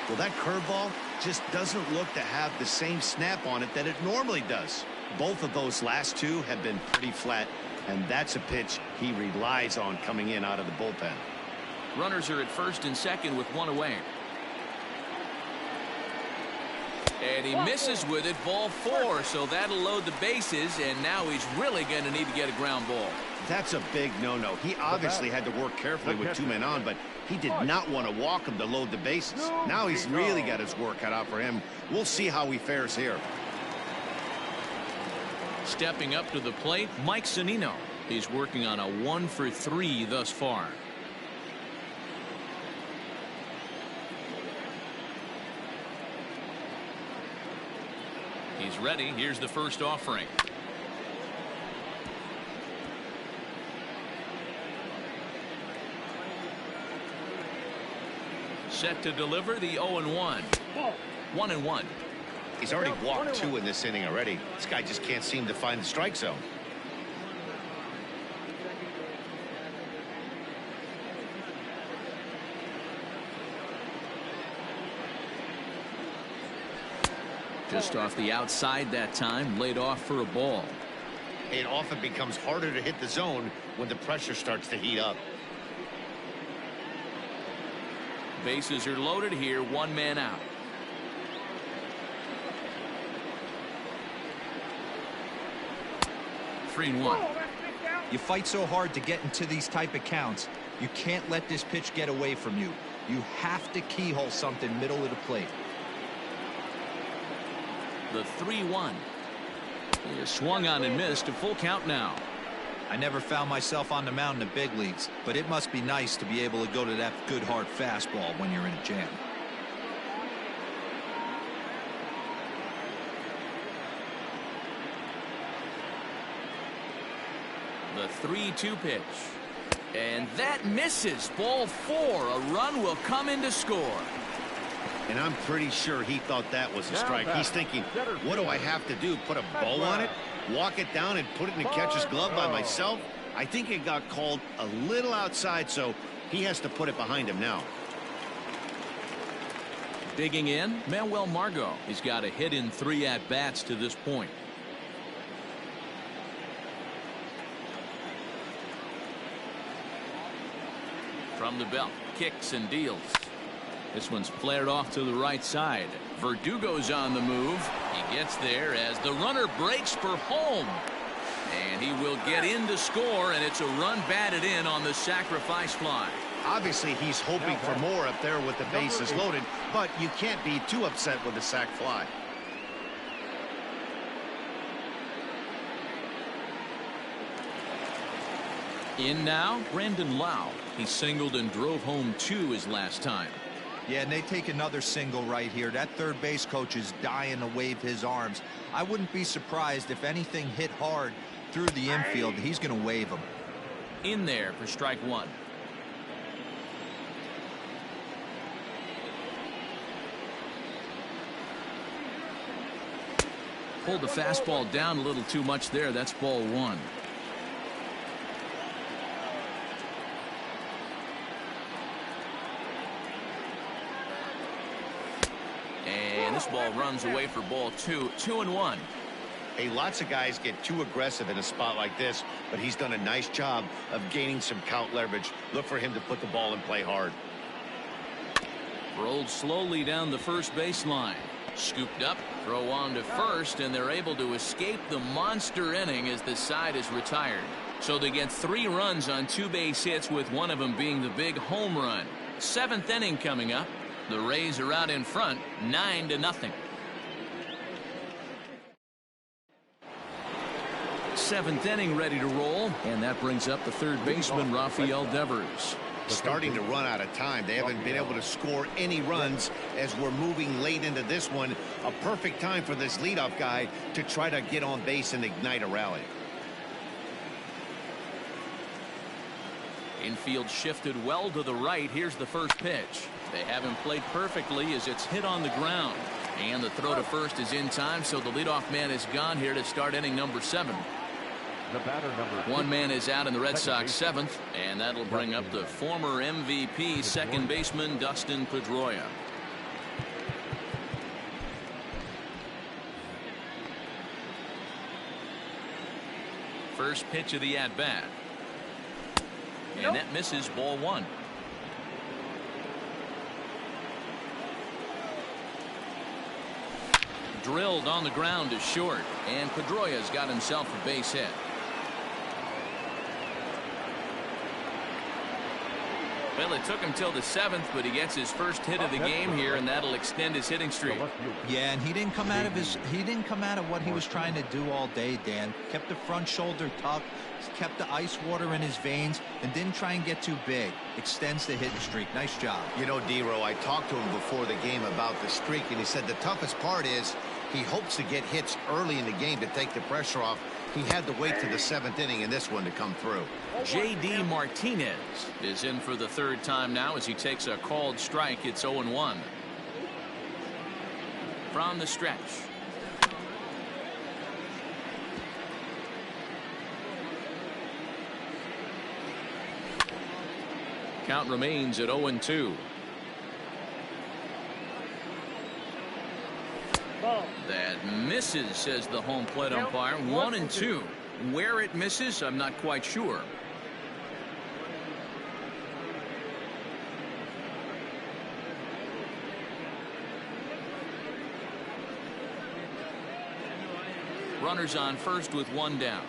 Well, that curveball just doesn't look to have the same snap on it that it normally does. Both of those last 2 have been pretty flat, and that's a pitch he relies on coming in out of the bullpen. Runners are at first and second with 1 away. And he misses with it. Ball 4. So that'll load the bases. And now he's really going to need to get a ground ball. That's a big no-no. He obviously had to work carefully with 2 men on, but he did not want to walk him to load the bases. Now he's really got his work cut out for him. We'll see how he fares here. Stepping up to the plate, Mike Zunino. He's working on a 1-for-3 thus far. He's ready. Here's the first offering. Set to deliver the 0-1. 1-1. He's already walked 2 in this inning already. This guy just can't seem to find the strike zone. Just off the outside that time, laid off for a ball. It often becomes harder to hit the zone when the pressure starts to heat up. Bases are loaded here, 1 man out. Three and 1. You fight so hard to get into these type of counts. You can't let this pitch get away from you. You have to keyhole something middle of the plate. The 3-1. He is swung on and missed. A full count now. I never found myself on the mound in the big leagues, but it must be nice to be able to go to that good hard fastball when you're in a jam. The 3-2 pitch. And that misses. Ball 4. A run will come in to score. And I'm pretty sure he thought that was a strike. He's thinking, what do I have to do? Put a bow on it? Walk it down and put it in the catcher's glove by myself? I think it got called a little outside, so he has to put it behind him now. Digging in, Manuel Margot. He's got a hit in 3 at-bats to this point. From the belt, kicks and deals. This one's flared off to the right side. Verdugo's on the move. He gets there as the runner breaks for home. And he will get in to score, and it's a run batted in on the sacrifice fly. Obviously, he's hoping for more up there with the bases loaded, but you can't be too upset with the sac fly. In now, Brandon Lau. He singled and drove home 2 his last time. Yeah, and they take another single right here. That third base coach is dying to wave his arms. I wouldn't be surprised if anything hit hard through the infield. He's going to wave them. In there for strike 1. Pulled the fastball down a little too much there. That's ball 1. And this ball runs away for ball 2. 2-1. Hey, lots of guys get too aggressive in a spot like this, but he's done a nice job of gaining some count leverage. Look for him to put the ball in play hard. Rolled slowly down the first baseline. Scooped up, throw on to first, and they're able to escape the monster inning as the side is retired. So they get 3 runs on 2 base hits, with one of them being the big home run. 7th inning coming up. The Rays are out in front, 9-0. 7th inning ready to roll, and that brings up the third baseman, Rafael Devers. Starting to run out of time. They haven't been able to score any runs as we're moving late into this one. A perfect time for this leadoff guy to try to get on base and ignite a rally. Infield shifted well to the right. Here's the first pitch. They haven't played perfectly as it's hit on the ground. And the throw to first is in time, so the leadoff man is gone here to start inning number 7. The batter number 1 man is out in the Red Sox 7th, and that'll bring up the former MVP second baseman Dustin Pedroia. First pitch of the at-bat. And that misses, ball 1. Drilled on the ground to short, and Pedroia's got himself a base hit. Well, it took him till the 7th, but he gets his first hit of the game here, and that'll extend his hitting streak. Yeah, and he didn't come out of what he was trying to do all day, Dan. Kept the front shoulder tucked, kept the ice water in his veins, and didn't try and get too big. Extends the hitting streak. Nice job. You know, D-Row, I talked to him before the game about the streak, and he said the toughest part is he hopes to get hits early in the game to take the pressure off. He had to wait to the 7th inning in this one to come through. J.D. Martinez is in for the 3rd time now as he takes a called strike. It's 0-1. From the stretch. Count remains at 0-2. That misses, says the home plate umpire. 1-2. Where it misses, I'm not quite sure. Runners on first with 1 down.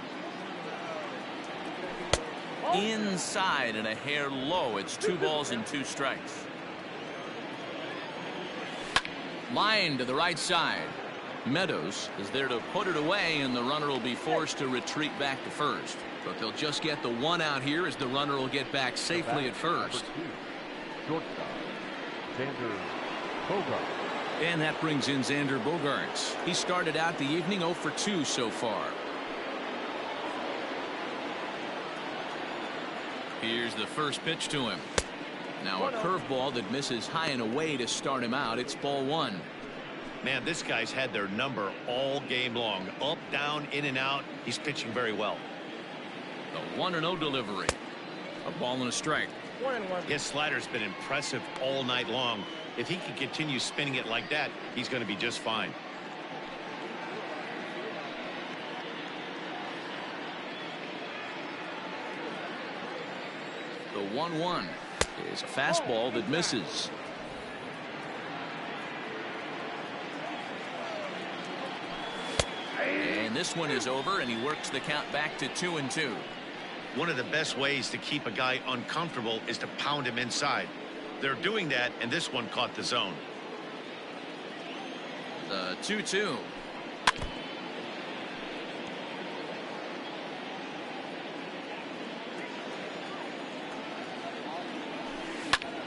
Inside and a hair low. It's 2 balls and 2 strikes. Line to the right side. Meadows is there to put it away, and the runner will be forced to retreat back to first. But they'll just get the 1 out here as the runner will get back safely at first. And that brings in Xander Bogaerts. He started out the evening 0 for 2 so far. Here's the first pitch to him. Now a curveball that misses high and away to start him out. It's ball 1. Man, this guy's had their number all game long. Up, down, in and out. He's pitching very well. The 1-0 delivery. A ball and a strike. 1-1. His slider's been impressive all night long. If he can continue spinning it like that, he's going to be just fine. The 1-1 is a fastball that misses. And this one is over, and he works the count back to 2-2. One of the best ways to keep a guy uncomfortable is to pound him inside. They're doing that, and this one caught the zone. The 2-2.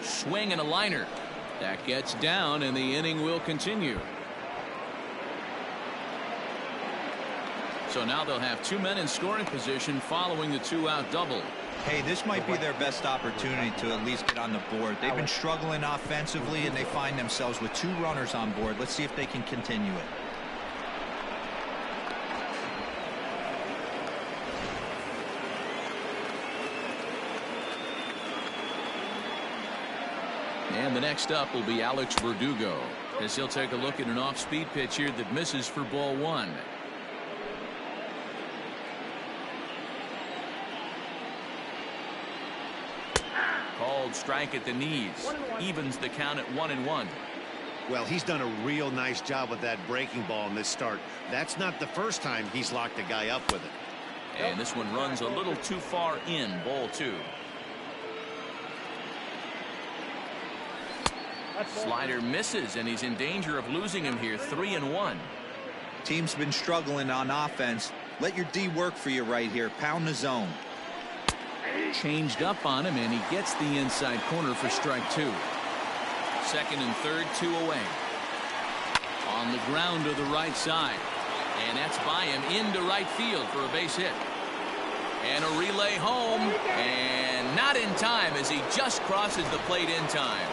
Swing and a liner. That gets down, and the inning will continue. So now they'll have 2 men in scoring position following the 2-out double. Hey, this might be their best opportunity to at least get on the board. They've been struggling offensively, and they find themselves with 2 runners on board. Let's see if they can continue it. And the next up will be Alex Verdugo, as he'll take a look at an off-speed pitch here that misses for ball 1. Called strike at the knees. Evens the count at 1-1. Well, he's done a real nice job with that breaking ball in this start. That's not the first time he's locked a guy up with it. And this one runs a little too far in. Ball 2. Slider misses, and he's in danger of losing him here. 3-1. Team's been struggling on offense. Let your D work for you right here. Pound the zone. Changed up on him, and he gets the inside corner for strike 2. Second and third, 2 away. On the ground to the right side, and that's by him into right field for a base hit. And a relay home, and not in time as he just crosses the plate in time.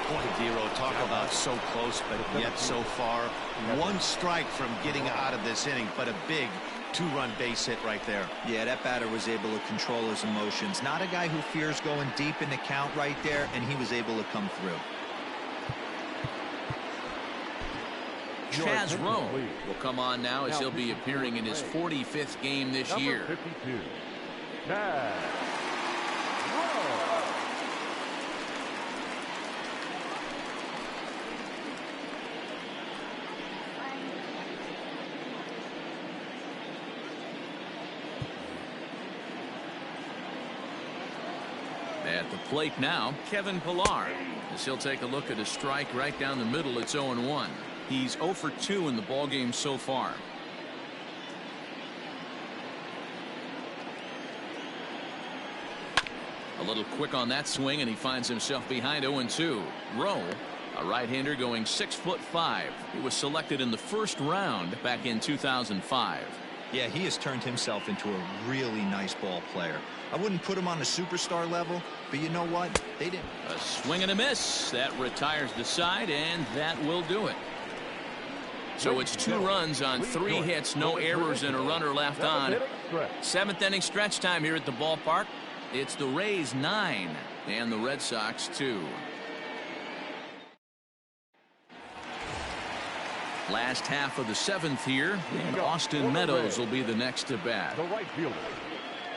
Boy, Dero, talk about so close, but yet so far. 1 strike from getting out of this inning, but a big 2-run base hit right there. Yeah, that batter was able to control his emotions. Not a guy who fears going deep in the count right there, and he was able to come through. Chaz Roan will come on now as he'll be appearing in his 45th game this year. 52. Chaz Roan. At the plate now, Kevin Pillar. As he'll take a look at a strike right down the middle. It's 0-1. He's 0 for 2 in the ballgame so far. A little quick on that swing, and he finds himself behind 0-2. Rowe, a right-hander going 6'5". He was selected in the first round back in 2005. Yeah, he has turned himself into a really nice ball player. I wouldn't put him on a superstar level, but you know what? They didn't. A swing and a miss. That retires the side, and that will do it. So it's 2 runs on 3 hits, no errors, and a runner left on. 7th inning stretch time here at the ballpark. It's the Rays 9 and the Red Sox 2. Last half of the 7th here, and Austin Meadows will be the next to bat. The right fielder,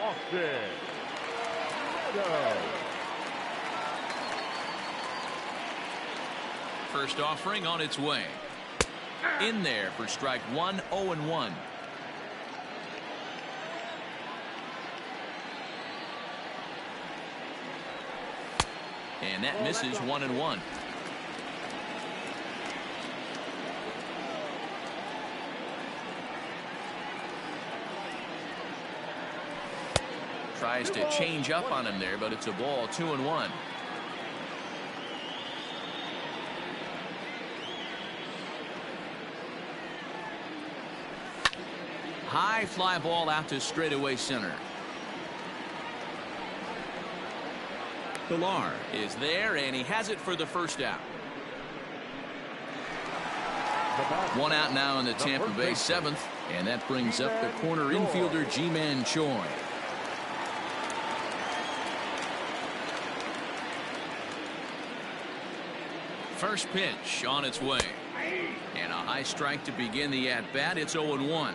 Austin Meadows. First offering on its way. In there for strike 1, 0-1. And that misses 1-1. Tries to change up on him there, but it's a ball. 2-1. High fly ball out to straightaway center. Pillar is there, and he has it for the first out. 1 out now in the Tampa Bay 7th, and that brings up the corner infielder Ji-Man Choi. First pitch on its way, and a high strike to begin the at-bat. It's 0-1.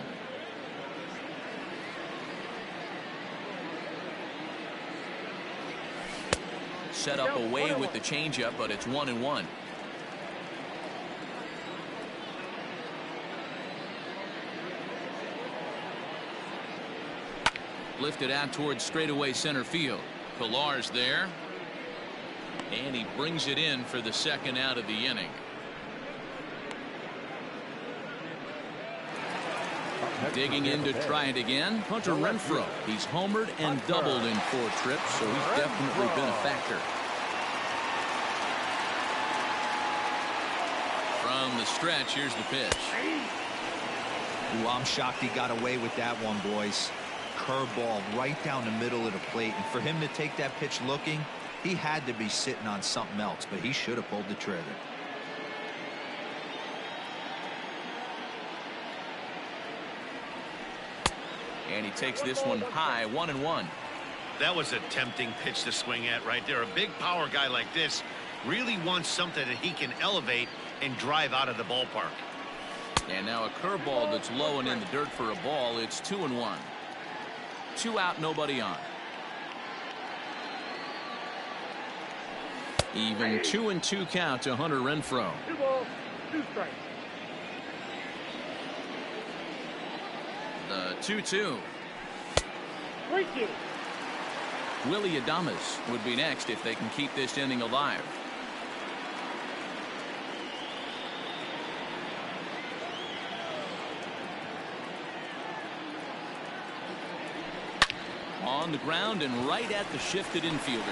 Set up away with the changeup, but it's 1-1. Lifted out towards straightaway center field. Pillar's there, and he brings it in for the second out of the inning. Digging in to try it again, Hunter Renfroe. He's homered and doubled in 4 trips, so he's definitely been a factor. From the stretch, here's the pitch. Ooh, I'm shocked he got away with that one, boys. Curveball right down the middle of the plate, and for him to take that pitch looking, he had to be sitting on something else, but he should have pulled the trigger. And he takes this one high, 1-1. That was a tempting pitch to swing at right there. A big power guy like this really wants something that he can elevate and drive out of the ballpark. And now a curveball that's low and in the dirt for a ball. It's 2-1. 2 out, nobody on. Even 2-2 count to Hunter Renfroe. 2 balls, 2 strikes. The 2-2. 3-2. Willie Adames would be next if they can keep this inning alive. On the ground and right at the shifted infielders.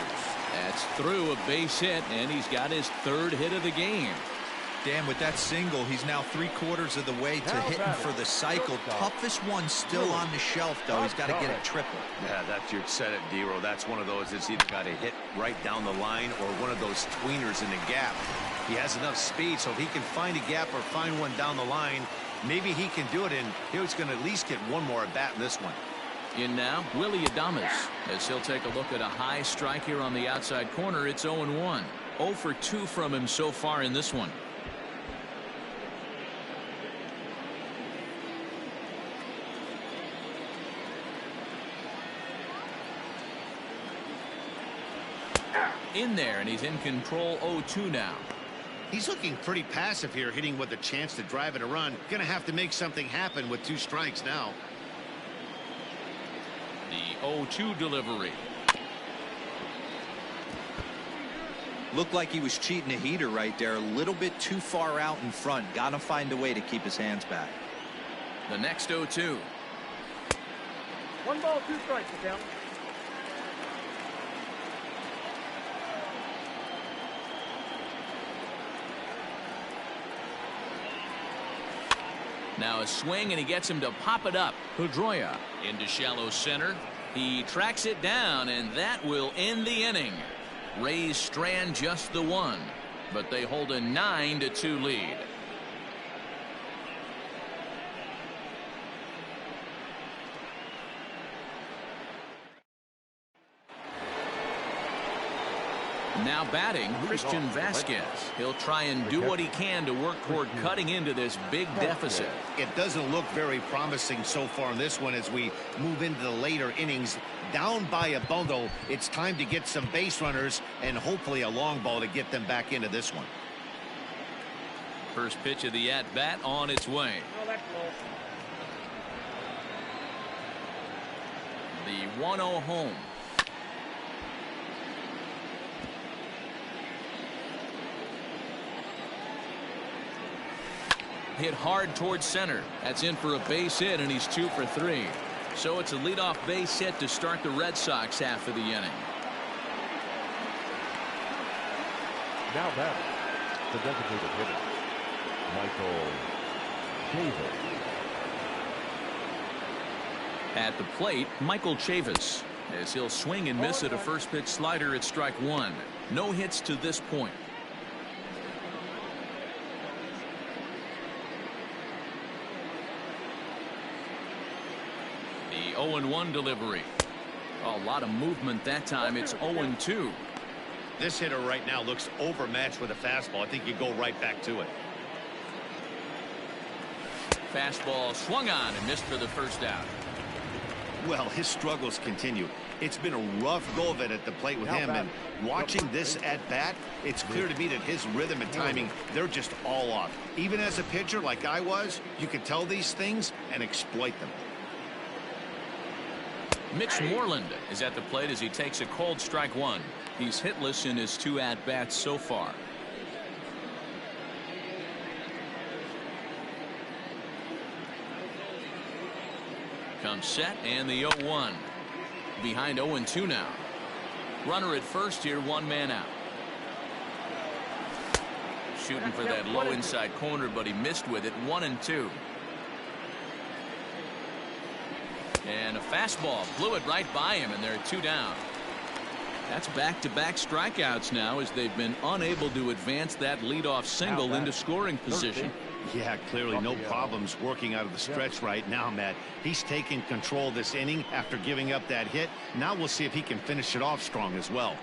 That's through a base hit, and he's got his 3rd hit of the game. Dan, with that single, he's now 3/4 of the way to hitting for the cycle. Toughest one still on the shelf, though. He's got to get it triple. Yeah, that's your set it, D-Row. That's one of those that's either got to hit right down the line or one of those tweeners in the gap. He has enough speed, so if he can find a gap or find one down the line, maybe he can do it, and he's going to at least get one more at bat in this one. In now, Willie Adames, as he'll take a look at a high strike here on the outside corner. It's 0-1. 0 for 2 from him so far in this one. In there, and he's in control. 0-2 now. He's looking pretty passive here, hitting with a chance to drive it a run. Gonna have to make something happen with 2 strikes now. The 0-2 delivery. Looked like he was cheating a heater right there. A little bit too far out in front. Got to find a way to keep his hands back. The next 0-2. 1 ball, 2 strikes, the count. Now a swing, and he gets him to pop it up. Pedroia into shallow center. He tracks it down, and that will end the inning. Rays strand just the one, but they hold a 9-2 lead. Now batting, Christian Vasquez. He'll try and do what he can to work toward cutting into this big deficit. It doesn't look very promising so far in this one as we move into the later innings. Down by a bundle, it's time to get some base runners and hopefully a long ball to get them back into this one. First pitch of the at-bat on its way. Oh, that's low. The 1-0 home. Hit hard towards center. That's in for a base hit, and he's 2 for 3. So it's a leadoff base hit to start the Red Sox half of the inning. Now batting, the designated hitter, Michael Chavis. At the plate, Michael Chavis, as he'll swing and miss at a first pitch slider at strike 1. No hits to this point. The 0-1 delivery. A lot of movement that time. It's 0-2. This hitter right now looks overmatched with a fastball. I think you go right back to it. Fastball swung on and missed for the first out. Well, his struggles continue. It's been a rough go of it at the plate with him, and watching this at bat, it's clear to me that his rhythm and timing, they're just all off. Even as a pitcher like I was, you can tell these things and exploit them. Mitch Moreland is at the plate as he takes a cold strike 1. He's hitless in his 2 at-bats so far. Comes set, and the 0-1. Behind 0-2 now. Runner at first here, 1 man out. Shooting for that low inside corner, but he missed with it. 1-2. And a fastball blew it right by him, and they're 2 down. That's back-to-back strikeouts now as they've been unable to advance that leadoff single into scoring position. Yeah, clearly no problems working out of the stretch right now, Matt. He's taking control this inning after giving up that hit. Now we'll see if he can finish it off strong as well.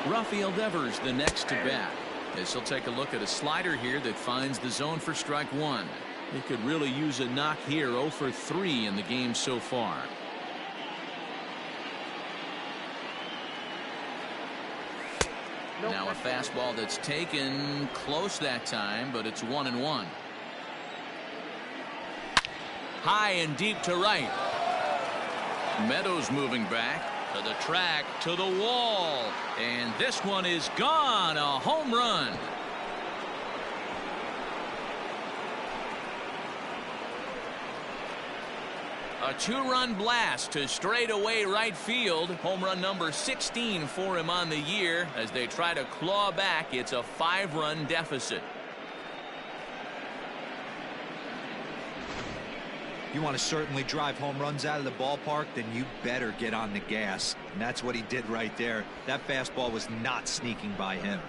Rafael Devers the next to bat. As he'll take a look at a slider here that finds the zone for strike 1. He could really use a knock here. 0 for 3 in the game so far. Now a fastball that's taken close that time, but it's 1-1. High and deep to right. Meadows moving back to the track, to the wall, and this one is gone. A home run. A 2-run blast to straightaway right field. Home run number 16 for him on the year. As they try to claw back, it's a 5-run deficit. You want to certainly drive home runs out of the ballpark, then you better get on the gas. And that's what he did right there. That fastball was not sneaking by him.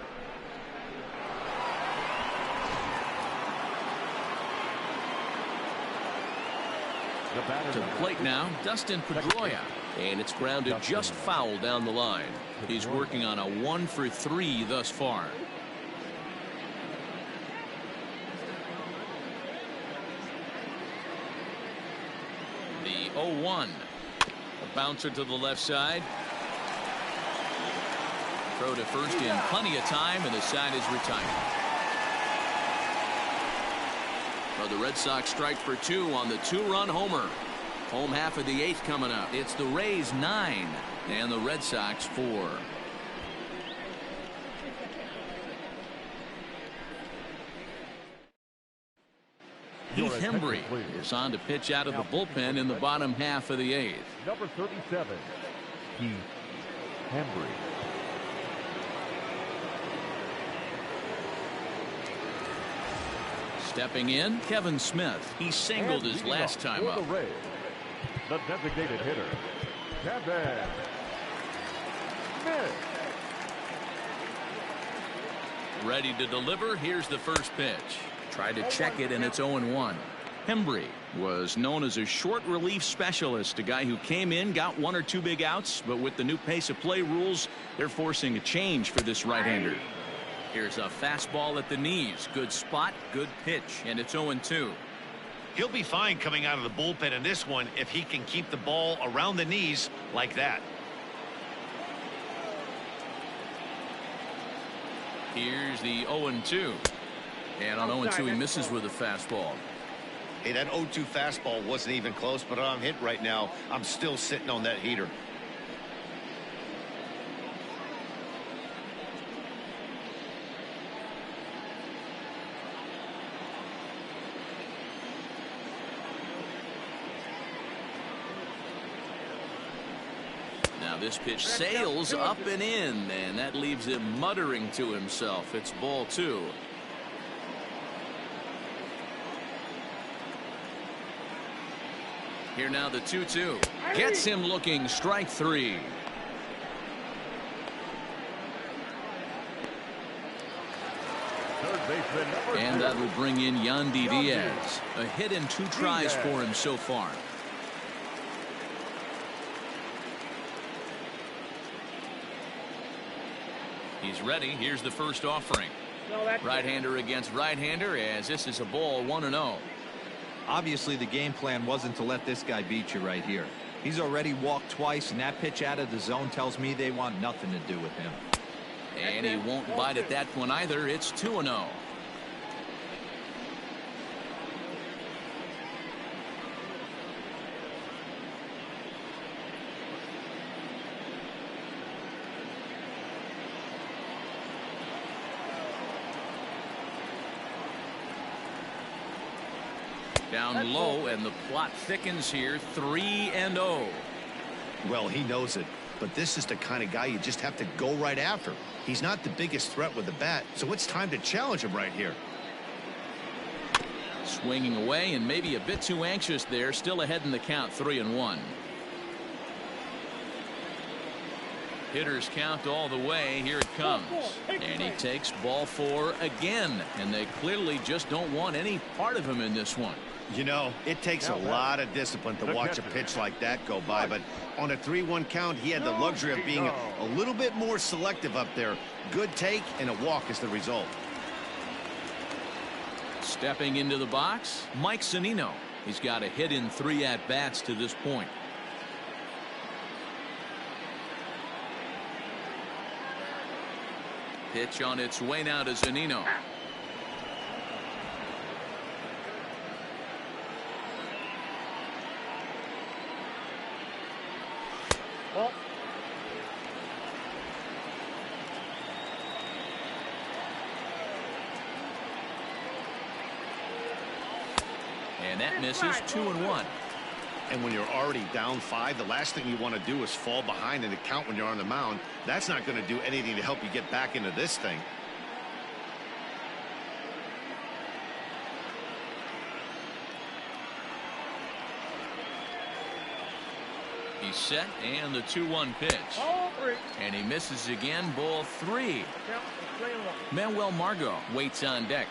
To the plate now, Dustin Pedroia, and it's grounded just foul down the line. He's working on a 1 for 3 thus far. The 0-1. A bouncer to the left side. Throw to first in plenty of time, and the side is retired. Well, the Red Sox strike for 2 on the 2-run homer. Home half of the 8th coming up. It's the Rays 9 and the Red Sox 4. Heath Hembree is on to pitch out of the bullpen in the bottom half of the 8th. Number 37, Heath Hembree. Stepping in, Kevin Smith. He singled his last time up. The designated hitter, Kevin Smith. Ready to deliver. Here's the first pitch. Tried to check it, and it's 0-1. Hembree was known as a short relief specialist, a guy who came in, got 1 or 2 big outs, but with the new pace of play rules, they're forcing a change for this right-hander. Here's a fastball at the knees. Good spot, good pitch, and it's 0-2. He'll be fine coming out of the bullpen in this one if he can keep the ball around the knees like that. Here's the 0-2. And on 0-2, he misses with a fastball. Hey, that 0-2 fastball wasn't even close, but I'm hit right now. I'm still sitting on that heater. Now this pitch sails up and in, and that leaves him muttering to himself. It's ball 2. Here now the 2-2. Gets him looking. Strike 3. And that will bring in Yandy Diaz. A hit and 2 tries for him so far. He's ready. Here's the first offering. Right-hander against right-hander, as this is a ball 1-0. Obviously, the game plan wasn't to let this guy beat you right here. He's already walked twice, and that pitch out of the zone tells me they want nothing to do with him. And he won't bite at that one either. It's 2-0. Down low, and the plot thickens here. 3-0. Well, he knows it, but this is the kind of guy you just have to go right after. He's not the biggest threat with the bat, so it's time to challenge him right here. Swinging away, and maybe a bit too anxious there. Still ahead in the count. 3-1. Hitters count all the way. Here it comes, and he takes ball 4 again, and they clearly just don't want any part of him in this one. You know, it takes a lot of discipline to watch a pitch like that go by, but on a 3-1 count, he had the luxury of being a little bit more selective up there. Good take, and a walk is the result. Stepping into the box, Mike Zunino. He's got a hit in 3 at-bats to this point. Pitch on its way now to Zunino. And that misses. 2-1. And when you're already down 5, the last thing you want to do is fall behind in the count when you're on the mound. That's not going to do anything to help you get back into this thing. He's set, and the 2-1 pitch. And he misses again. Ball 3. Manuel Margot waits on deck.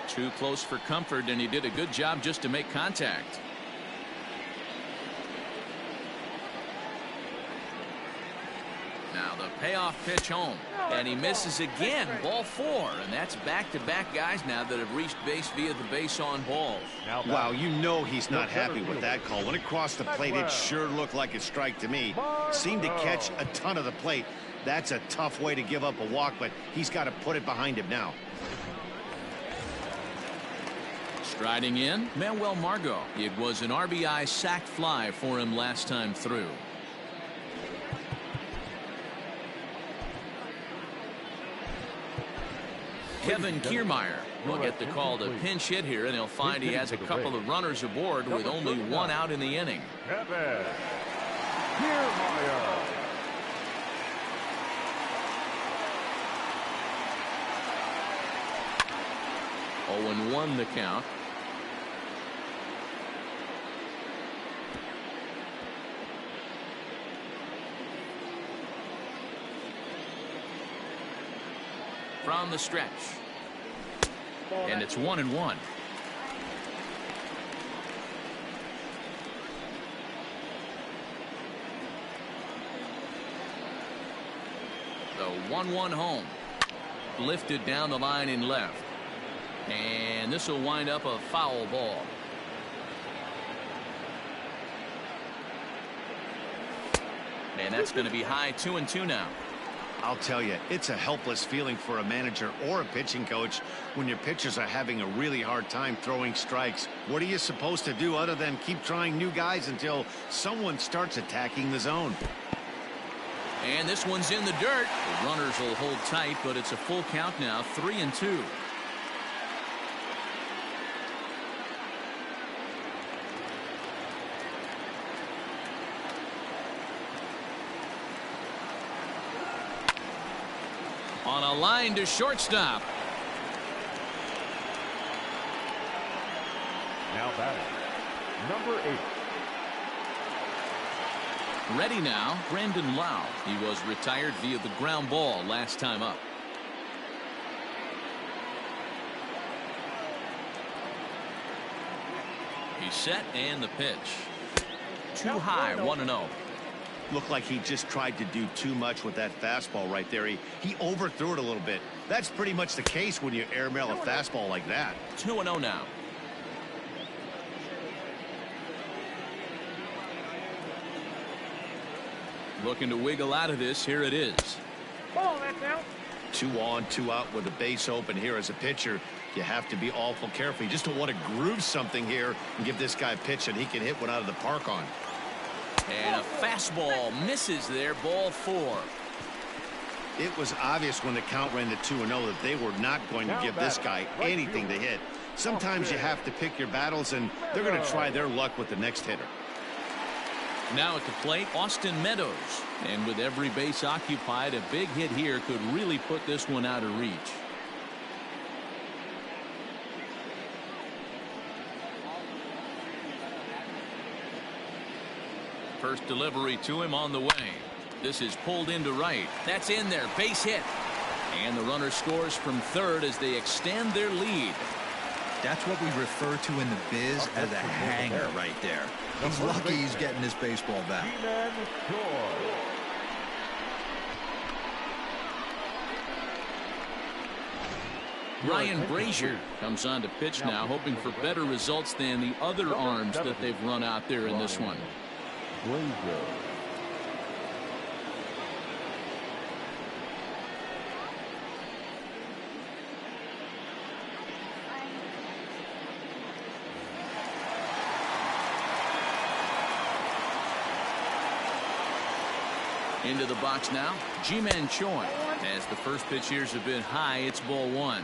Too close for comfort, and he did a good job just to make contact. Now the payoff pitch home, and he misses again. Ball 4, and that's back-to-back guys now that have reached base via the base on balls. Wow, you know he's not happy with that call. When it crossed the plate, it sure looked like a strike to me. Seemed to catch a ton of the plate. That's a tough way to give up a walk, but he's got to put it behind him now. Striding in, Manuel Margot. It was an RBI sac fly for him last time through. Kevin Kiermaier will get the call to pinch hit here, and he'll find he has a couple of runners aboard with only one out in the inning. Kevin Kiermaier. 0-1 the count. From the stretch. And it's 1-1. The 1-1 home. Lifted down the line in left. And this will wind up a foul ball. And that's going to be high 2-2 now. I'll tell you, it's a helpless feeling for a manager or a pitching coach when your pitchers are having a really hard time throwing strikes. What are you supposed to do other than keep trying new guys until someone starts attacking the zone? And this one's in the dirt. The runners will hold tight, but it's a full count now, 3-2. On a line to shortstop. Now batting, number 8. Ready now, Brandon Lau. He was retired via the ground ball last time up. He's set and the pitch. Too high, 1-0. Looked like he just tried to do too much with that fastball right there. He overthrew it a little bit. That's pretty much the case when you airmail a fastball like that. 2-0 now. Looking to wiggle out of this. Here it is. Ball, that's out. 2 on, 2 out with a base open here. As a pitcher, you have to be awful careful. You just don't want to groove something here and give this guy a pitch that he can hit one out of the park on. And a fastball misses there, ball 4. It was obvious when the count ran to 2-0 that they were not going to give this guy anything to hit. Sometimes you have to pick your battles, and they're going to try their luck with the next hitter. Now at the plate, Austin Meadows. And with every base occupied, a big hit here could really put this one out of reach. First delivery to him on the way. This is pulled into right. That's in there. Base hit. And the runner scores from third as they extend their lead. That's what we refer to in the biz as a hanger right there. He's lucky he's getting this baseball back. Ryan Brazier comes on to pitch now, hoping for better results than the other arms that they've run out there in this one. Into the box now, Ji-Man Choi. As the first pitch here's a bit high, it's ball 1.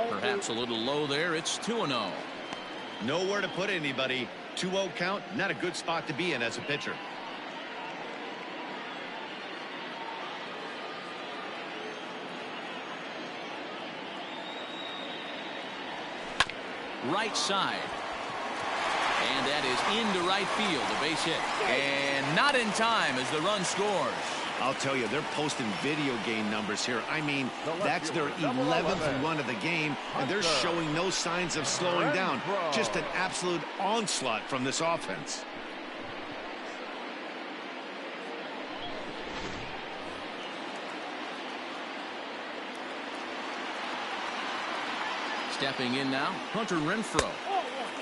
Perhaps a little low there. It's 2-0. Nowhere to put anybody. 2-0 count, not a good spot to be in as a pitcher. Right side. And that is into right field, a base hit. And not in time as the run scores. I'll tell you, they're posting video game numbers here. I mean, that's their 11th run of the game, and they're showing no signs of slowing down. Just an absolute onslaught from this offense. Stepping in now, Hunter Renfroe.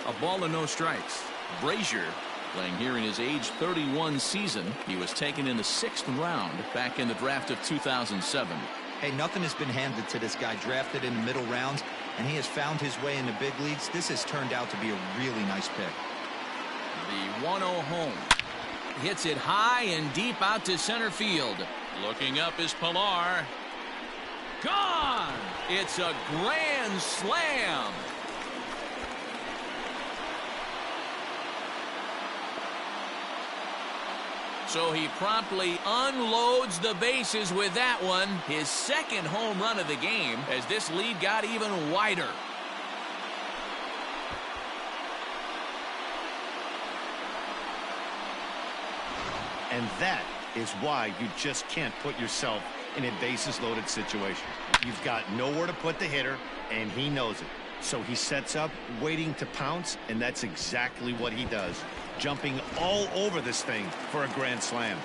A ball and no strikes. Brazier playing here in his age 31 season. He was taken in the 6th round back in the draft of 2007. Hey, nothing has been handed to this guy. Drafted in the middle rounds, and he has found his way in the big leagues. This has turned out to be a really nice pick. The 1-0 home. Hits it high and deep out to center field. Looking up is Pilar. Gone! It's a grand slam. So he promptly unloads the bases with that one. His 2nd home run of the game as this lead got even wider. And that is why you just can't put yourself in a bases loaded situation. You've got nowhere to put the hitter, and he knows it. So he sets up, waiting to pounce, and that's exactly what he does. Jumping all over this thing for a grand slam.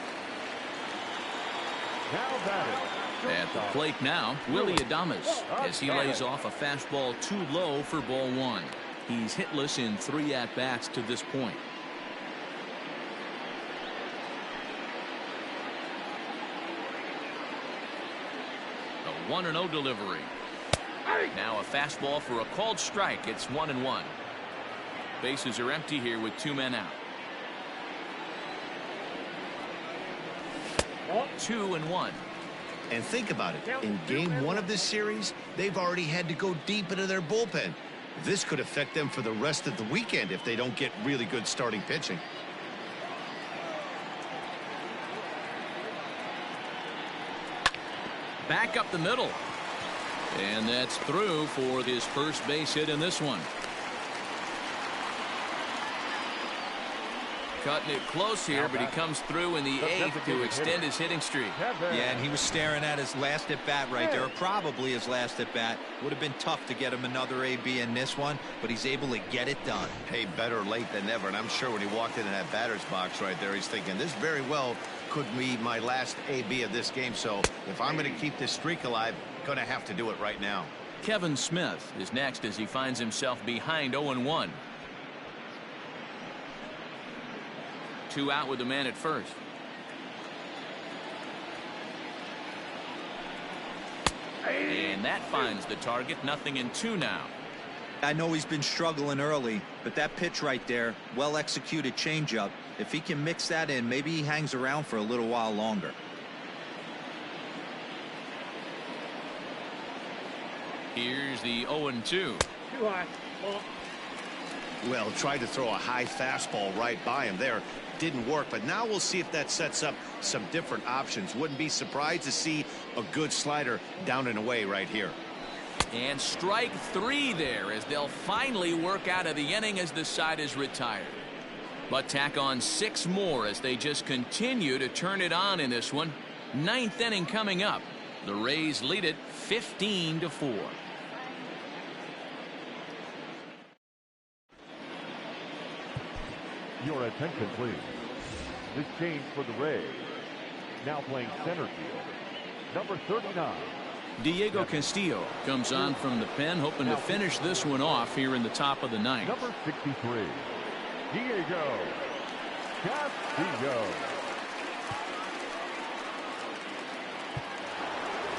Now batting. At the plate now, Willie Adames, as he lays off a fastball too low for ball 1. He's hitless in 3 at-bats to this point. A 1-0 delivery. Now a fastball for a called strike. It's 1-1. Bases are empty here with 2 men out. 2-1. And think about it. In game 1 of this series, they've already had to go deep into their bullpen. This could affect them for the rest of the weekend if they don't get really good starting pitching. Back up the middle. And that's through for his first base hit in this one. Cutting it close here, but he comes through in the 8th to extend his hitting streak. Yeah, and he was staring at his last at-bat right there, or probably his last at-bat. Would have been tough to get him another AB in this one, but he's able to get it done. Hey, better late than never. And I'm sure when he walked into that batter's box right there, he's thinking, this very well could be my last AB of this game. So if I'm going to keep this streak alive, going to have to do it right now. Kevin Smith is next as he finds himself behind 0-1. 2 out with the man at first. And that finds the target. 0-2 now. I know he's been struggling early, but that pitch right there, well executed changeup. If he can mix that in, maybe he hangs around for a little while longer. Here's the 0-2. Too high. Ball. Well, tried to throw a high fastball right by him there. Didn't work, but now we'll see if that sets up some different options. Wouldn't be surprised to see a good slider down and away right here. And strike 3 there as they'll finally work out of the inning as the side is retired. But tack on 6 more as they just continue to turn it on in this one. 9th inning coming up. The Rays lead it 15-4. Your attention, please. This change for the Rays. Now playing center field. Number 39. Diego Castillo comes on from the pen, hoping to finish this one off here in the top of the 9th. Number 63. Diego Castillo.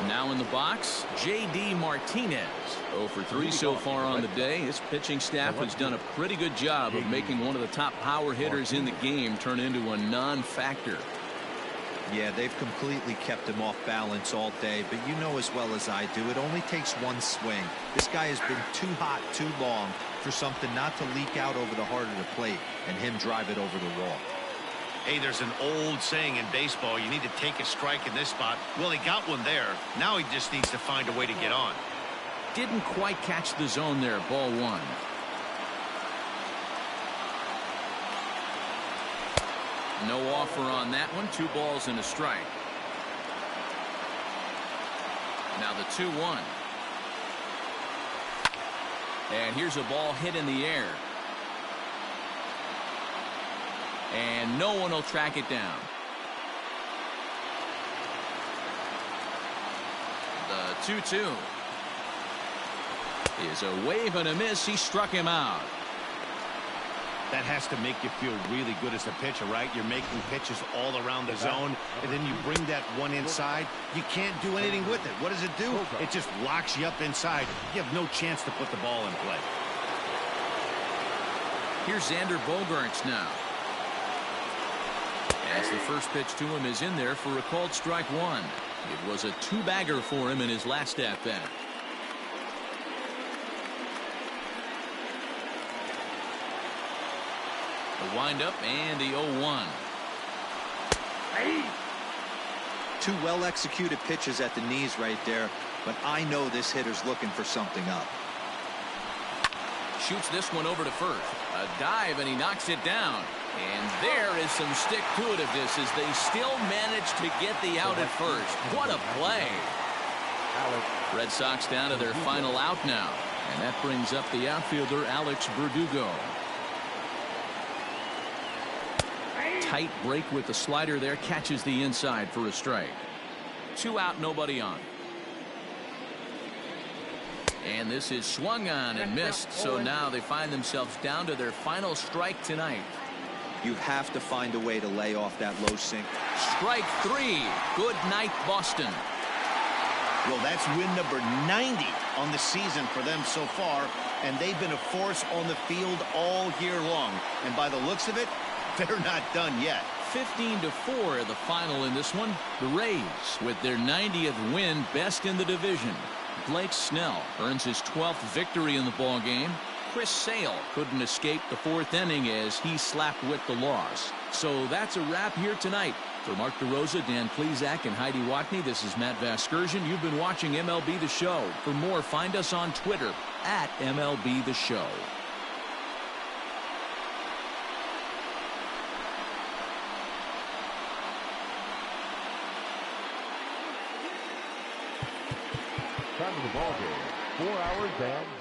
Now in the box, J.D. Martinez. 0 for 3 so far on the day. His pitching staff has done a pretty good job of making one of the top power hitters in the game turn into a non-factor. Yeah, they've completely kept him off balance all day, but you know as well as I do, it only takes one swing. This guy has been too hot too long for something not to leak out over the heart of the plate and him drive it over the wall. Hey, there's an old saying in baseball, you need to take a strike in this spot. Well, he got one there. Now he just needs to find a way to get on. Didn't quite catch the zone there. Ball 1. No offer on that one. 2 balls and a strike. Now the 2-1. And here's a ball hit in the air. And no one will track it down. The 2-2. is a wave and a miss. He struck him out. That has to make you feel really good as a pitcher, right? You're making pitches all around the zone, and then you bring that one inside. You can't do anything with it. What does it do? It just locks you up inside. You have no chance to put the ball in play. Here's Xander Bogaerts now. As the first pitch to him is in there for a called strike one. It was a two-bagger for him in his last at-bat. The windup and the 0-1. Two well-executed pitches at the knees right there, but I know this hitter's looking for something up. Shoots this one over to first. A dive, and he knocks it down. And there is some stick-to-itiveness as they still manage to get the out at first. What a play. Red Sox down to their final out now. And that brings up the outfielder, Alex Verdugo. Tight break with the slider there. Catches the inside for a strike. 2 out, nobody on. And this is swung on and missed. So now they find themselves down to their final strike tonight. You have to find a way to lay off that low sink. Strike 3. Good night, Boston. Well, that's win number 90 on the season for them so far, and they've been a force on the field all year long. And by the looks of it, they're not done yet. 15-4 the final in this one. The Rays with their 90th win, best in the division. Blake Snell earns his 12th victory in the ball game. Chris Sale couldn't escape the 4th inning as he slapped with the loss. So that's a wrap here tonight. For Mark DeRosa, Dan Plesac, and Heidi Watney, this is Matt Vasgersian. You've been watching MLB The Show. For more, find us on Twitter at MLB The Show. Time of the ball game, 4 hours and